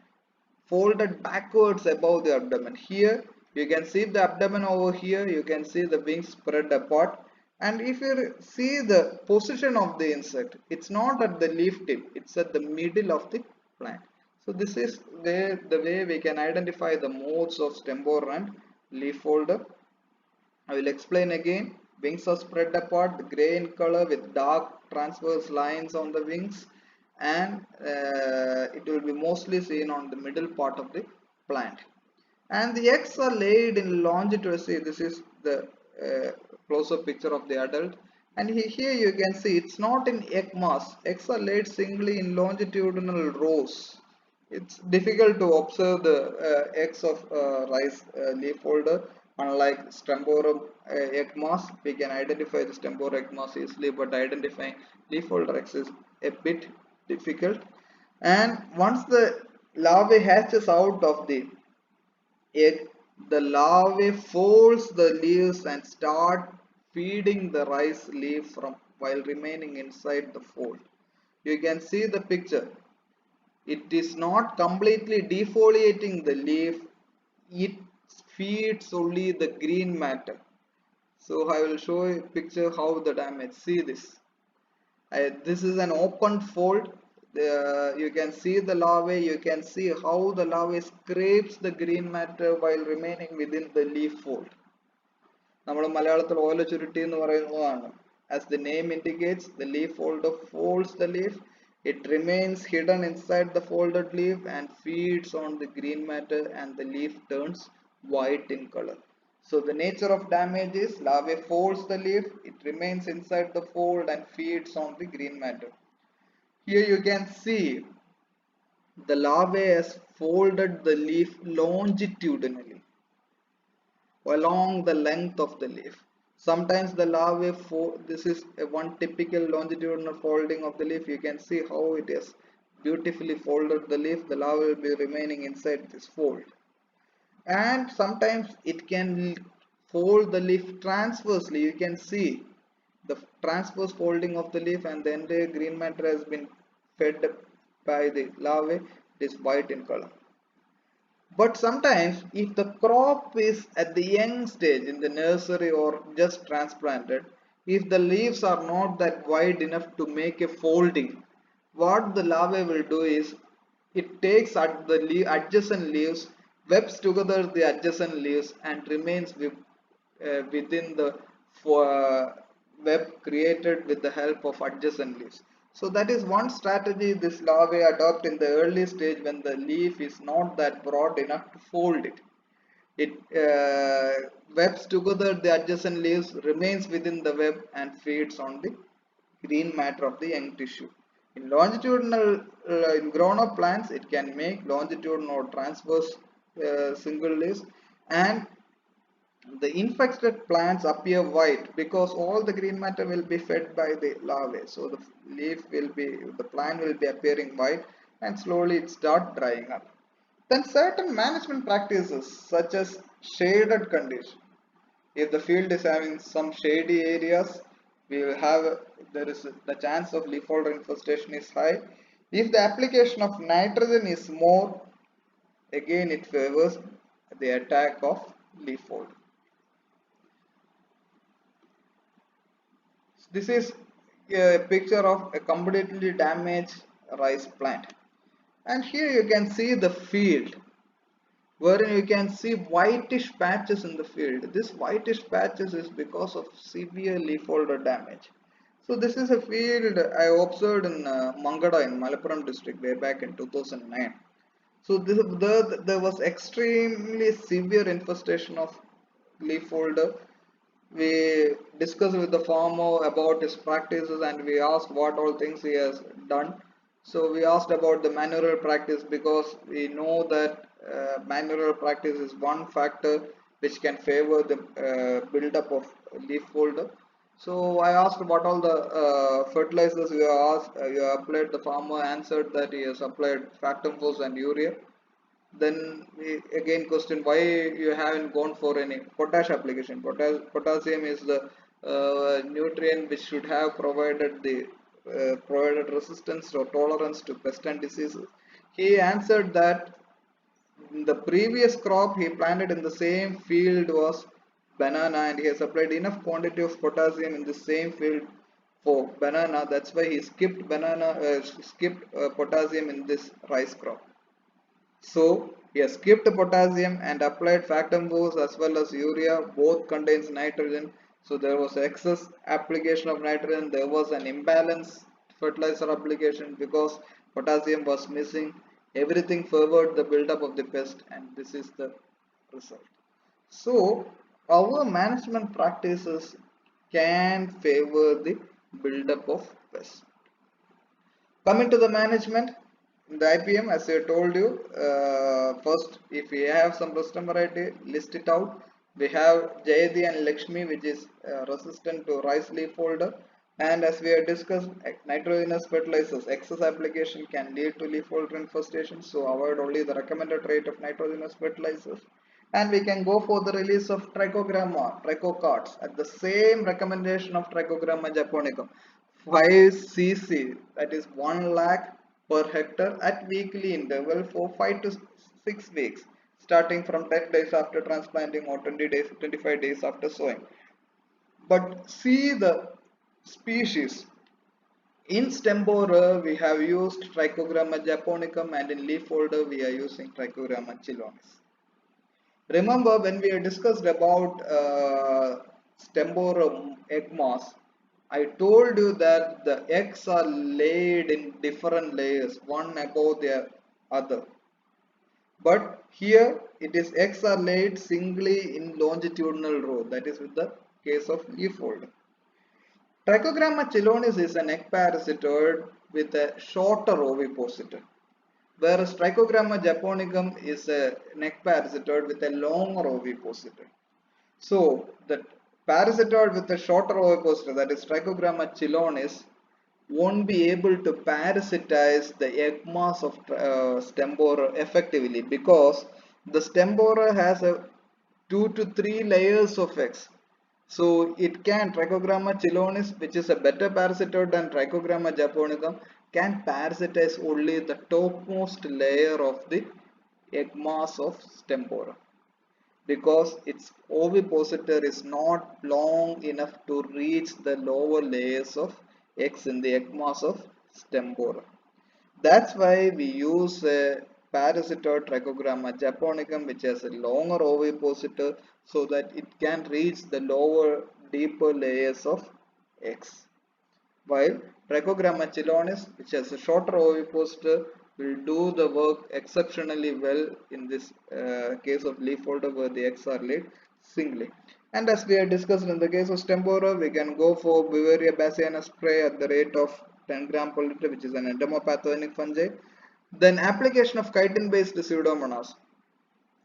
folded backwards above the abdomen. Here you can see the abdomen over here, you can see the wings spread apart, and if you see the position of the insect, it's not at the leaf tip, it's at the middle of the plant. So this is the way we can identify the modes of stem borer and leaf folder. I will explain again. Wings are spread apart, gray in color with dark transverse lines on the wings, and it will be mostly seen on the middle part of the plant. And the eggs are laid in longitudinal. See, this is the close-up picture of the adult, and here you can see it's not in egg mass. Eggs are laid singly in longitudinal rows. It's difficult to observe the eggs of rice leaf folder. Unlike stem borer egg mass, we can identify the stem borer egg mass easily, but identifying leaf folder eggs is a bit difficult. And once the larvae hatches out of the egg, the larvae folds the leaves and start feeding the rice leaf from while remaining inside the fold. You can see the picture. It is not completely defoliating the leaf, it feeds only the green matter. So I will show a picture how the damage. See this. This is an open fold. You can see the larvae. You can see how the larvae scrapes the green matter while remaining within the leaf fold. നമ്മൾ മലയാളത്തിൽ ഓല ചുരുട്ടി എന്ന് പറയുന്നതാണ്. As the name indicates, the leaf folder folds the leaf. It remains hidden inside the folded leaf and feeds on the green matter, and the leaf turns white in color. So the nature of damage is larvae folds the leaf, it remains inside the fold and feeds on the green matter. Here you can see the larvae has folded the leaf longitudinally along the length of the leaf. Sometimes the larvae, this is one typical longitudinal folding of the leaf. You can see how it is beautifully folded the leaf. The larvae will be remaining inside this fold. And sometimes it can fold the leaf transversely. You can see the transverse folding of the leaf, and the entire green matter has been fed by the larvae. It is white in color. But sometimes if the crop is at the young stage in the nursery or just transplanted, if the leaves are not that wide enough to make a folding, what the larvae will do is it takes at the adjacent leaves, webs together the adjacent leaves and remains within the web created with the help of adjacent leaves. So that is one strategy this larvae adopt in the early stage when the leaf is not that broad enough to fold it. It webs together the adjacent leaves, remains within the web and feeds on the green matter of the young tissue. In longitudinal, in grown-up plants, it can make longitudinal or transverse single leaves, and the infected plants appear white because all the green matter will be fed by the larvae. So the plant will be appearing white, and slowly it start drying up. Then certain management practices such as shaded condition. If the field is having some shady areas, we will have there is the chance of leaf folder infestation is high. If the application of nitrogen is more, again it favors the attack of leaf folder. This is a picture of a completely damaged rice plant, and here you can see the field wherein you can see whitish patches in the field. This whitish patches is because of severe leaf folder damage. So this is a field I observed in Mangada in Malappuram district way back in 2009. So there was extremely severe infestation of leaf folder. We discussed with the farmer about his practices and we asked what all things he has done. So we asked about the manure practice because we know that manure practice is one factor which can favor the build-up of leaf folder. So I asked what all the fertilizers you applied. The farmer answered that he has applied Factum Force and urea. Then we again question why you haven't gone for any potash application. Potassium is the nutrient which should have provided the provided resistance or tolerance to pest and diseases. He answered that the previous crop he planted in the same field was banana, and he has applied enough quantity of potassium in the same field for banana. That's why he skipped potassium in this rice crop. So he has skipped potassium and applied Factum Force as well as urea. Both contains nitrogen. So there was excess application of nitrogen. There was an imbalance fertilizer application because potassium was missing. Everything favored the buildup of the pest, and this is the result. So our management practices can favor the buildup of pests. Coming to the management, in the IPM, as I told you, first if we have some resistant variety, list it out. We have Jayadi and Lakshmi, which is resistant to rice leaf folder. And as we have discussed, nitrogenous fertilizers, excess application can lead to leaf folder infestation. So avoid only the recommended rate of nitrogenous fertilizers. And we can go for the release of Trichogramma, trichocards, at the same recommendation of Trichogramma japonicum. 5 cc, that is 1 lakh per hectare at weekly interval for 5 to 6 weeks. starting from 10 days after transplanting or 20 days, 25 days after sowing. But see the species. In stem borer, we have used Trichogramma japonicum, and in leaf folder, we are using Trichogramma chilonis. Remember when we discussed about stem borer egg mass, I told you that the eggs are laid in different layers, one above the other. But here it is eggs are laid singly in longitudinal row, that is with the case of leaf folder. Trichogramma chilonis is an egg parasitoid with a shorter ovipositor, whereas Trichogramma japonicum is a neck parasitoid with a longer ovipositor. So the parasitoid with a shorter ovipositor, that is Trichogramma chilonis, won't be able to parasitize the egg mass of stem borer effectively, because the stem borer has a 2 to 3 layers of eggs. So it can, Trichogramma chilonis, which is a better parasitoid than Trichogramma japonicum, can parasitize only the topmost layer of the egg mass of stem borer, because its ovipositor is not long enough to reach the lower layers of eggs in the egg mass of stem borer. That's why we use a parasitoid Trichogramma japonicum, which has a longer ovipositor, so that it can reach the lower, deeper layers of eggs. While Trichogramma chilonis, which has a shorter ovipositor, will do the work exceptionally well in this case of leaf folder, where the eggs are laid singly. And as we had discussed in the case of stem borer, we can go for Beauveria bassiana spray at the rate of 10 gram per liter, which is an entomopathogenic fungi. Then application of chitin based pseudomonas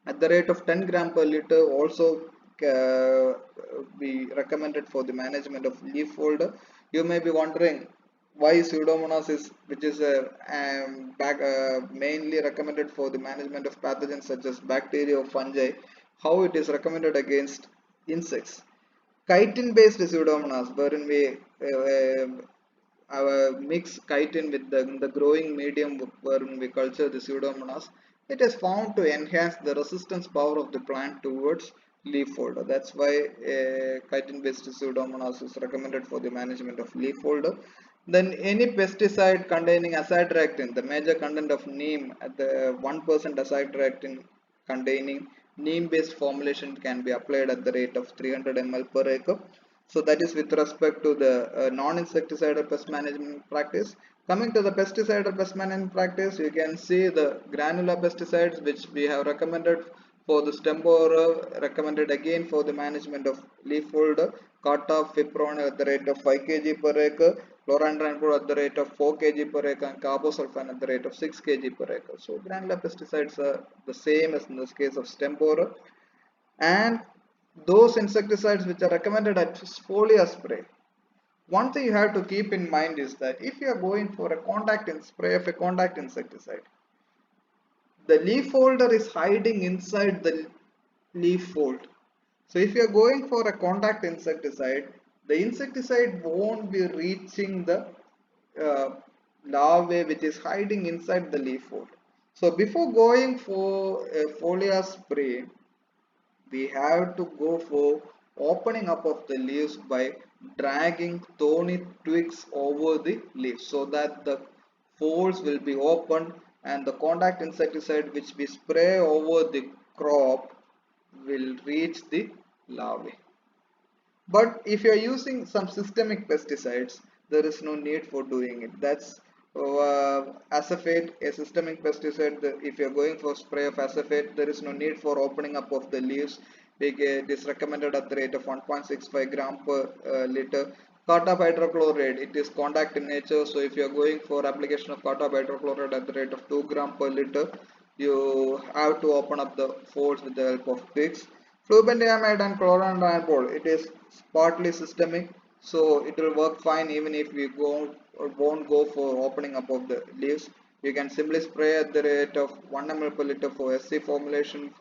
at the rate of 10 gram per liter also be recommended for the management of leaf folder. You may be wondering why pseudomonas is, which is mainly recommended for the management of pathogens such as bacteria or fungi, how it is recommended against insects. Chitin based pseudomonas, wherein we mix chitin with the growing medium wherein we culture the pseudomonas, it is found to enhance the resistance power of the plant towards leaf folder. That's why chitin based pseudomonas is recommended for the management of leaf folder. Then any pesticide containing azadirachtin, the major content of neem at the 1% azadirachtin containing neem based formulation can be applied at the rate of 300 ml per acre. So that is with respect to the non-insecticidal pest management practice. Coming to the pesticidal pest management practice, you can see the granular pesticides which we have recommended for the stem borer, recommended again for the management of leaf folder, Cartap, Fipron at the rate of 5 kg per acre, Chlorantraniliprole at the rate of 4 kg per acre, and Carbosulfan at the rate of 6 kg per acre. So granular pesticides are the same as in this case of stem borer. And those insecticides which are recommended at foliar spray, one thing you have to keep in mind is that if you are going for a spray of a contact insecticide, the leaf folder is hiding inside the leaf fold. So if you are going for a contact insecticide, the insecticide won't be reaching the uh, larvae which is hiding inside the leaf fold. So before going for a foliar spray, we have to go for opening up of the leaves by dragging thorny twigs over the leaves, so that the folds will be opened and the contact insecticide which we spray over the crop will reach the larvae. But if you are using some systemic pesticides, there is no need for doing it. That's acephate, a systemic pesticide. If you are going for spray of acephate, there is no need for opening up of the leaves. It is recommended at the rate of 1.65 gram per liter. Cartap hydrochloride, it is contact in nature. So if you are going for application of cartap hydrochloride at the rate of 2 gram per liter, you have to open up the folds with the help of twigs. Flubendiamide and chlorantraniliprole, it is partly systemic, so it will work fine even if we won't go for opening up of the leaves. You can simply spray at the rate of 1 ml per liter for SC formulation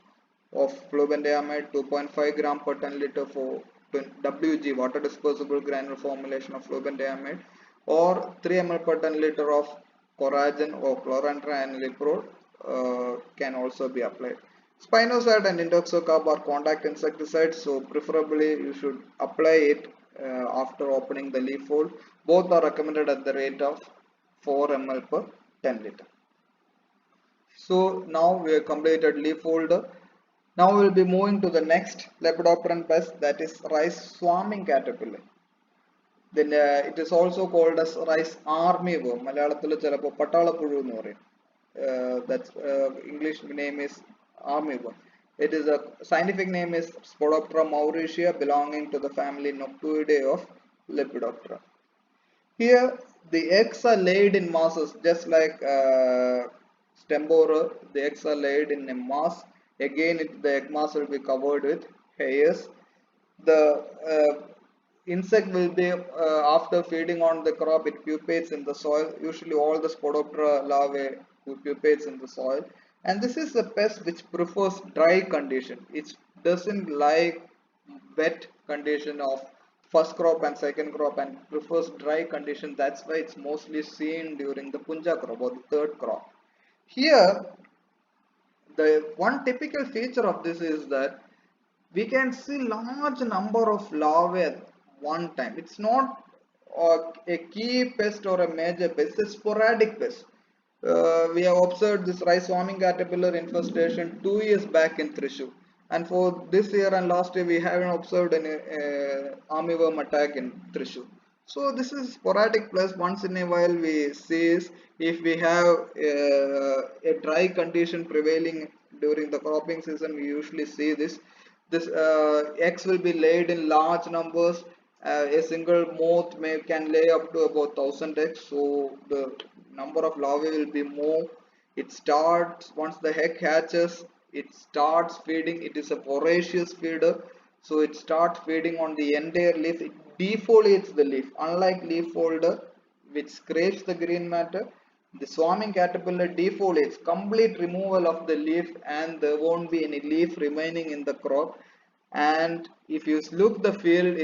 of flubendiamide, 2.5 gram per 10 liter for WG, water dispersible granule formulation of flubendiamide, or 3 ml per 10 liter of coragen or chlorantraniliprole can also be applied. Spinosad and indoxacarb are contact insecticides, so preferably you should apply it after opening the leaf fold. Both are recommended at the rate of 4 ml per 10 liter. So now we have completed leaf folder. Now we will be moving to the next lepidopteran pest, that is rice swarming caterpillar. Then it is also called as rice armyworm. മലയാളത്തിൽ ചിലപ്പോൾ പട്ടാളപ്പുഴു എന്ന് പറയും. That's English name is armyworm. It is a scientific name is Spodoptera mauritia, belonging to the family Noctuidae of Lepidoptera. Here the eggs are laid in masses, just like stem borer. The eggs are laid in a mass. Again, the egg mass will be covered with hairs. The insect will be after feeding on the crop, it pupates in the soil. Usually all the Spodoptera larvae pupates in the soil, and this is a pest which prefers dry condition. It doesn't like wet condition of first crop and second crop and prefers dry condition. That's why it's mostly seen during the punja crop or the third crop. Here the one typical feature of this is that we can see large number of larvae at one time. It's not a key pest or a major pest, it's a sporadic pest. We have observed this rice swarming caterpillar infestation 2 years back in Thrissur, and for this year and last year we haven't observed any armyworm attack in Thrissur. So this is sporadic, plus once in a while we see is if we have a dry condition prevailing during the cropping season, we usually see this eggs will be laid in large numbers. A single moth can lay up to about 1,000 eggs, so the number of larvae will be more. It starts once the egg hatches, it starts feeding. It is a voracious feeder, so it starts feeding on the entire leaf. It defoliates the leaf, unlike leaf folder which scrapes the green matter. The swarming caterpillar defoliates, complete removal of the leaf, and there won't be any leaf remaining in the crop. And if you look the field,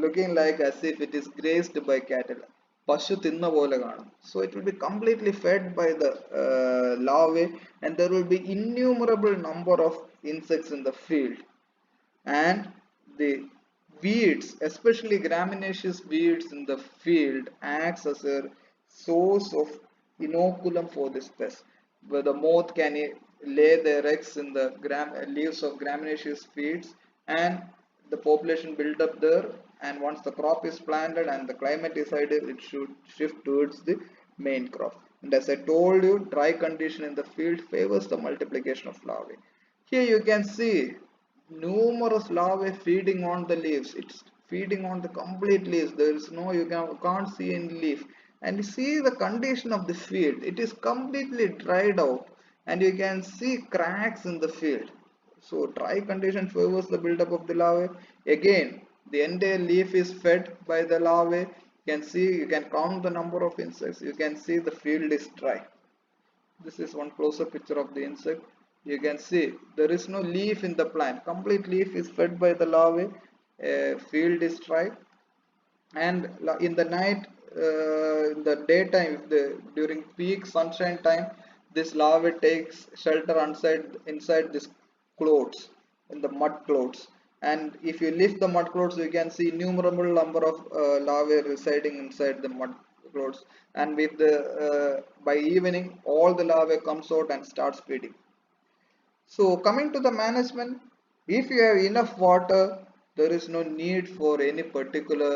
looking like as if it is grazed by cattle. പശു തിന്ന പോലെ കാണും. So it will be completely fed by the larvae, and there will be innumerable number of insects in the field. And the weeds, especially gramineous weeds in the field, acts as a source of inoculum for this pest, where the moth can lay their eggs in the leaves of gramineous weeds, and the population build up there. And once the crop is planted and the climate is ideal, it should shift towards the main crop. And as I told you, dry condition in the field favors the multiplication of larvae. Here you can see numerous larvae feeding on the leaves. It's feeding on the complete leaves. There is no, can't see any leaf. And you see the condition of the field, it is completely dried out, and you can see cracks in the field. So dry condition favors the buildup of the larvae. Again, the entire leaf is fed by the larvae. You can see, you can count the number of insects. You can see the field is dry. This is one closer picture of the insect. You can see there is no leaf in the plant. Complete leaf is fed by the larvae. Field is dry, and in the night, in the daytime, during peak sunshine time, this larvae takes shelter inside this clothes, in the mud clothes. And if you lift the mud clothes, you can see innumerable number of larvae residing inside the mud clothes. And with the by evening, all the larvae comes out and starts feeding. So coming to the management, if you have enough water, there is no need for any particular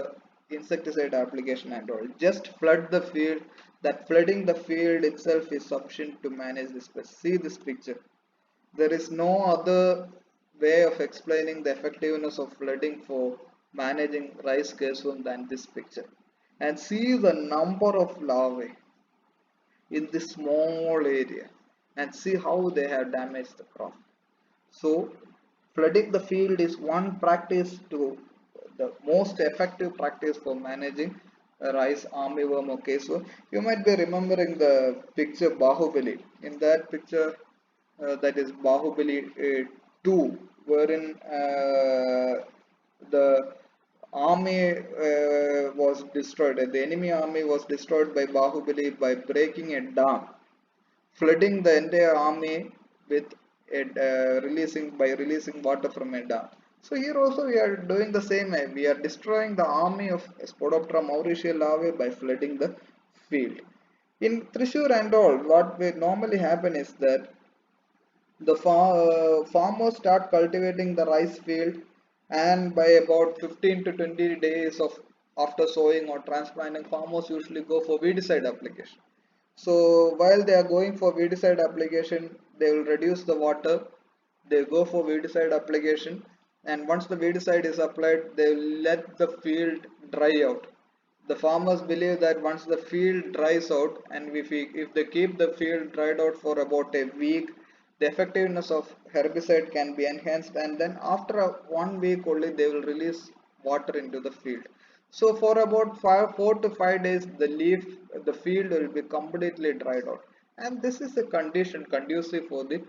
insecticide application at all. Just flood the field. That flooding the field itself is sufficient to manage this pest. See this picture. There is no other way of explaining the effectiveness of flooding for managing rice caseworm than this picture. And see the number of larvae in this small area, and see how they have damaged the crop. So flooding the field is one practice, to the most effective practice for managing rice armyworm or caseworm. You might be remembering the picture Bahubali. In that picture, that is Bahubali 2, wherein the army was destroyed. The enemy army was destroyed by Bahubali by breaking a dam. flooding the entire army with it, releasing water from a dam. So here also we are doing the same. We are destroying the army of Spodoptera mauritiulae by flooding the field. In Thrissur and all, what will normally happen is that the farmers start cultivating the rice field, and by about 15 to 20 days of after sowing or transplanting, farmers usually go for weedicide application. So while they are going for weedicide application, they will reduce the water, they go for weedicide application, and once the weedicide is applied, they will let the field dry out. The farmers believe that once the field dries out, and if they keep the field dried out for about a week, the effectiveness of herbicide can be enhanced, and then after 1 week only they will release water into the field. So for about 4 to 5 days, the field will be completely dried out, and this is a condition conducive for the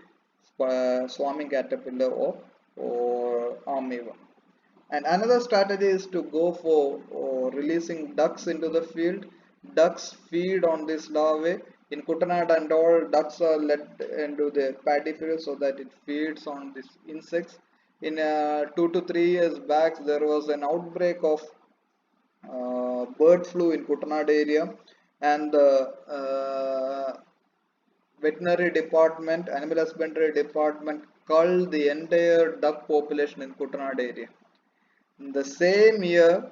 swarming caterpillar or armyworm. And another strategy is to go for releasing ducks into the field. Ducks feed on this larvae. In Kutanad and all, ducks are let into the paddy field so that it feeds on these insects. In 2 to 3 years back, there was an outbreak of bird flu in Kutanad area, and the veterinary department, animal husbandry department, culled the entire duck population in Kutanad area. In the same year,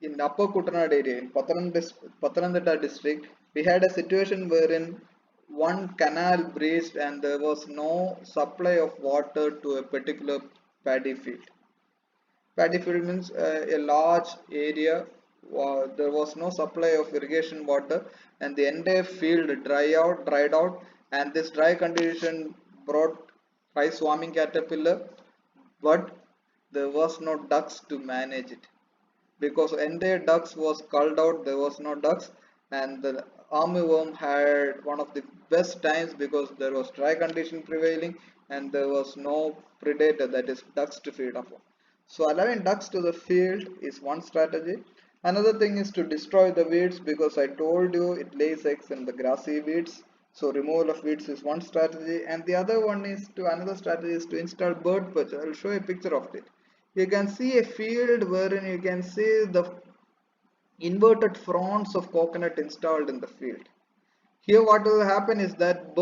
in Upper Kutanad area, in Pathanamthitta district, we had a situation wherein one canal breached and there was no supply of water to a particular paddy field. Paddy field means a large area. There was no supply of irrigation water, and the entire field dried out, and this dry condition brought rice swarming caterpillar, but there was no ducks to manage it because entire ducks was culled out. There was no ducks, and the armyworm had one of the best times because there was dry condition prevailing and there was no predator, that is ducks, to feed upon. So allowing ducks to the field is one strategy. Another thing is to destroy the weeds, because I told you it lays eggs in the grassy weeds. So removal of weeds is one strategy, and the other one is to another strategy is to install bird perch. I will show a picture of it. You can see a field wherein you can see the inverted fronds of coconut installed in the field. Here what will happen is that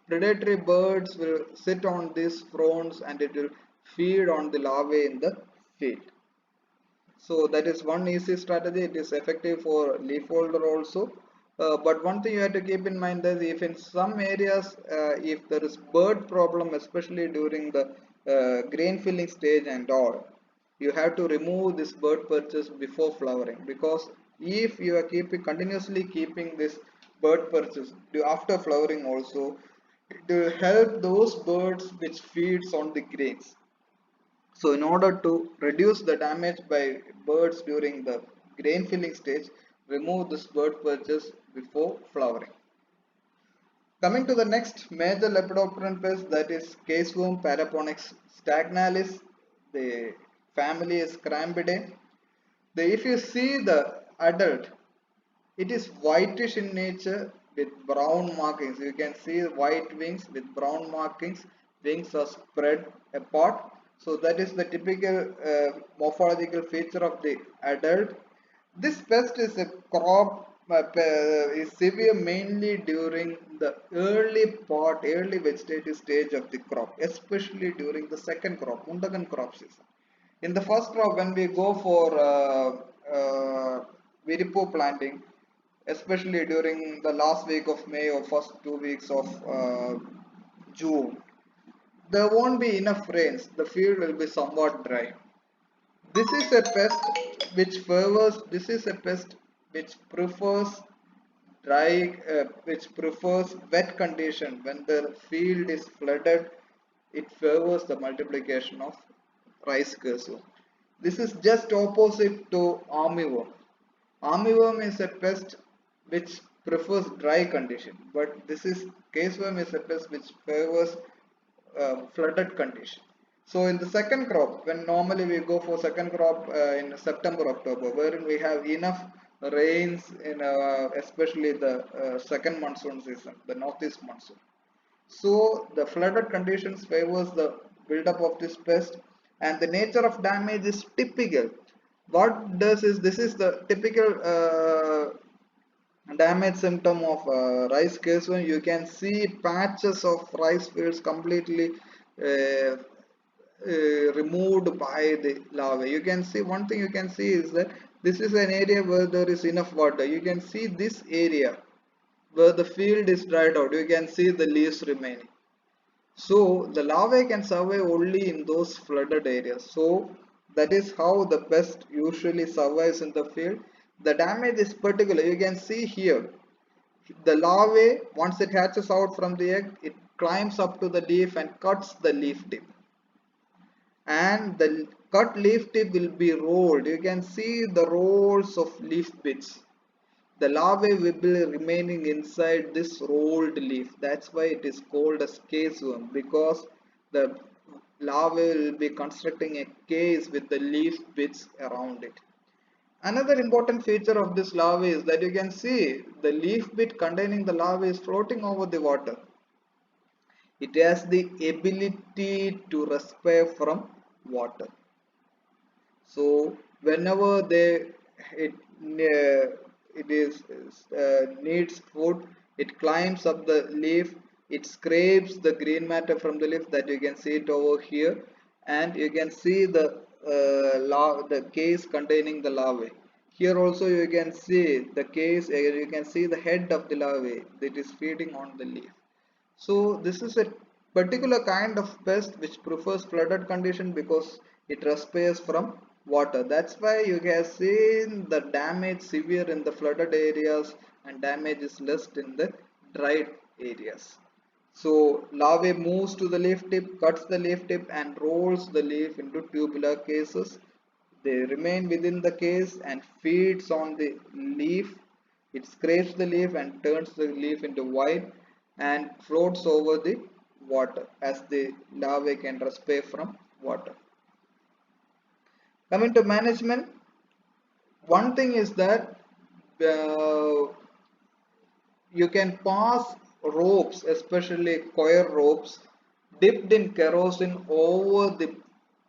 predatory birds will sit on these fronds and it will feed on the larvae in the field. So that is one easy strategy. It is effective for leafholder also. But one thing you have to keep in mind is if in some areas, if there is bird problem, especially during the grain filling stage and all, you have to remove this bird perches before flowering, because if you are continuously keeping this bird perches after flowering also, it will help those birds which feeds on the grains. So in order to reduce the damage by birds during the grain filling stage, remove this bird perches before flowering. Coming to the next major lepidopteran pest, that is caseworm Paraponix stagnalis. The family is Crambidae. If you see the adult, it is whitish in nature with brown markings. You can see white wings with brown markings. Wings are spread apart. So that is the typical morphological feature of the adult. This pest is a is severe mainly during the early vegetative stage of the crop, especially during the second crop, Undagan crop season. In the first crop, when we go for Viripo planting, especially during the last week of May or first 2 weeks of June, there won't be enough rains. The field will be somewhat dry. This is a pest This is a pest which prefers which prefers wet condition. When the field is flooded, it favors the multiplication of rice caseworm. This is just opposite to armyworm. Armyworm is a pest which prefers dry condition, but this is caseworm is a pest which favors flooded condition. So in the second crop, when normally we go for second crop in September, October, wherein we have enough rains in especially the second monsoon season, the northeast monsoon. So the flooded conditions favors the buildup of this pest, and the nature of damage is typical. What does is this is the typical damage symptom of rice case when you can see patches of rice fields completely uh, removed by the larvae. You can see one thing you can see is that this is an area where there is enough water. You can see this area where the field is dried out. You can see the leaves remaining. So the larvae can survive only in those flooded areas. So that is how the pest usually survives in the field. The damage is particular. You can see here the larvae, once it hatches out from the egg, it climbs up to the leaf and cuts the leaf tip. And the cut leaf tip will be rolled. You can see the rolls of leaf bits. The larvae will be remaining inside this rolled leaf. That's why it is called as caseworm, because the larvae will be constructing a case with the leaf bits around it. Another important feature of this larvae is that you can see the leaf bit containing the larvae is floating over the water. It has the ability to respire from water. So whenever it is needs food, it climbs up the leaf, it scrapes the green matter from the leaf, that you can see it over here, and you can see the case containing the larvae. Here also you can see the case, you can see the head of the larvae that is feeding on the leaf. So this is a particular kind of pest which prefers flooded condition because it respires from water. That's why you have seen the damage severe in the flooded areas and damage is less in the dried areas. So larvae moves to the leaf tip, cuts the leaf tip and rolls the leaf into tubular cases. They remain within the case and feeds on the leaf. It scrapes the leaf and turns the leaf into white and floats over the water as the larvae can respire from water. Coming to management, one thing is that uh, you can pass ropes, especially coir ropes, dipped in kerosene over the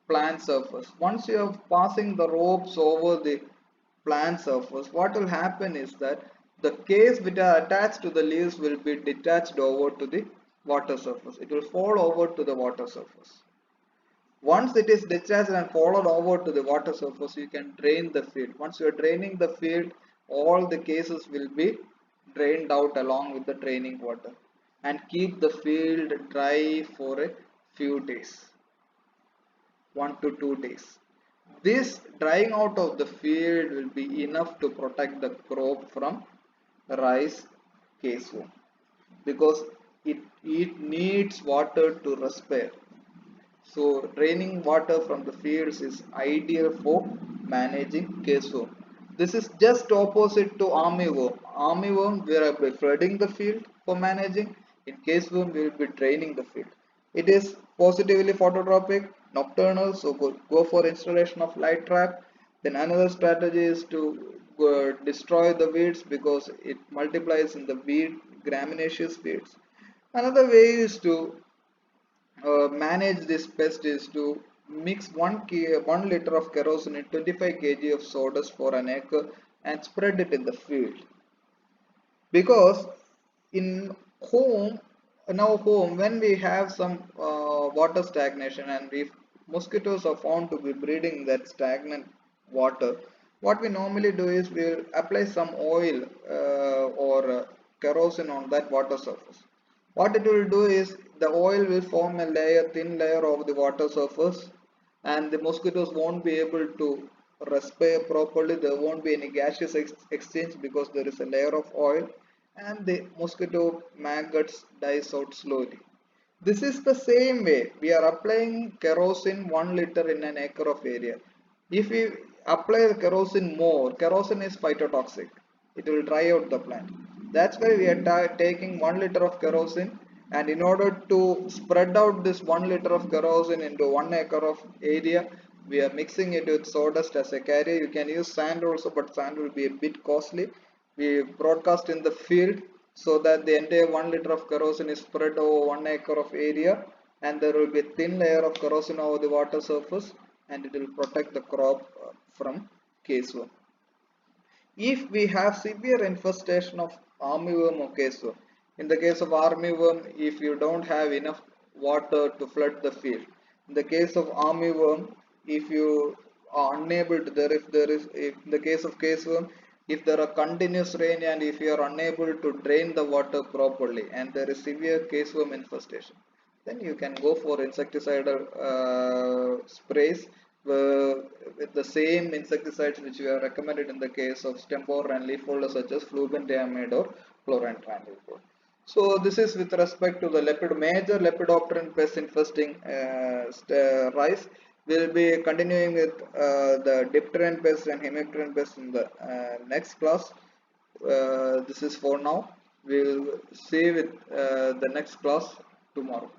plant surface. Once you are passing the ropes over the plant surface, what will happen is that the case which are attached to the leaves will be detached over to the water surface. It will fall over to the water surface. Once it is discharged and followed over to the water surface, you can drain the field. Once you are draining the field, all the cases will be drained out along with the draining water and keep the field dry for a few days, 1 to 2 days. This drying out of the field will be enough to protect the crop from rice caseworm because it needs water to respire. So draining water from the fields is ideal for managing caseworm. This is just opposite to armyworm. Armyworm we are flooding the field for managing. In caseworm we will be draining the field. It is positively phototropic, nocturnal, so go for installation of light trap. Then another strategy is to destroy the weeds because it multiplies in the weed gramineous weeds. Another way is to manage this pest is to mix 1 liter of kerosene in 25 kg of sawdust for an acre and spread it in the field. Because in home, home, when we have some water stagnation and if mosquitoes are found to be breeding that stagnant water, what we normally do is we'll apply some oil or kerosene on that water surface. What it will do is the oil will form a thin layer of the water surface, and the mosquitoes won't be able to respire properly. There won't be any gaseous exchange because there is a layer of oil, and the mosquito maggots dies out slowly. This is the same way we are applying kerosene 1 liter in an acre of area. If we apply the kerosene more, kerosene is phytotoxic. It will dry out the plant. That's why we are taking 1 liter of kerosene, and in order to spread out this 1 liter of kerosene into 1 acre of area, we are mixing it with sawdust as a carrier. You can use sand also, but sand will be a bit costly. We broadcast in the field so that the entire 1 liter of kerosene is spread over 1 acre of area, and there will be a thin layer of kerosene over the water surface, and it will protect the crop from caseworm. If we have severe infestation of armyworm or caseworm, in the case of armyworm, if you don't have enough water to flood the field, in the case of armyworm, if you are unable to, if in the case of caseworm, if there are continuous rain and if you are unable to drain the water properly and there is severe caseworm infestation, then you can go for insecticidal sprays with the same insecticides which we are recommended in the case of stem borer and leaf folder, such as flubendiamide or chlorantraniliprole. So this is with respect to the major lepidopteran pest infesting rice. We'll be continuing with the dipteran pest and hemipteran pest in the next class. This is for now. We'll see with the next class tomorrow.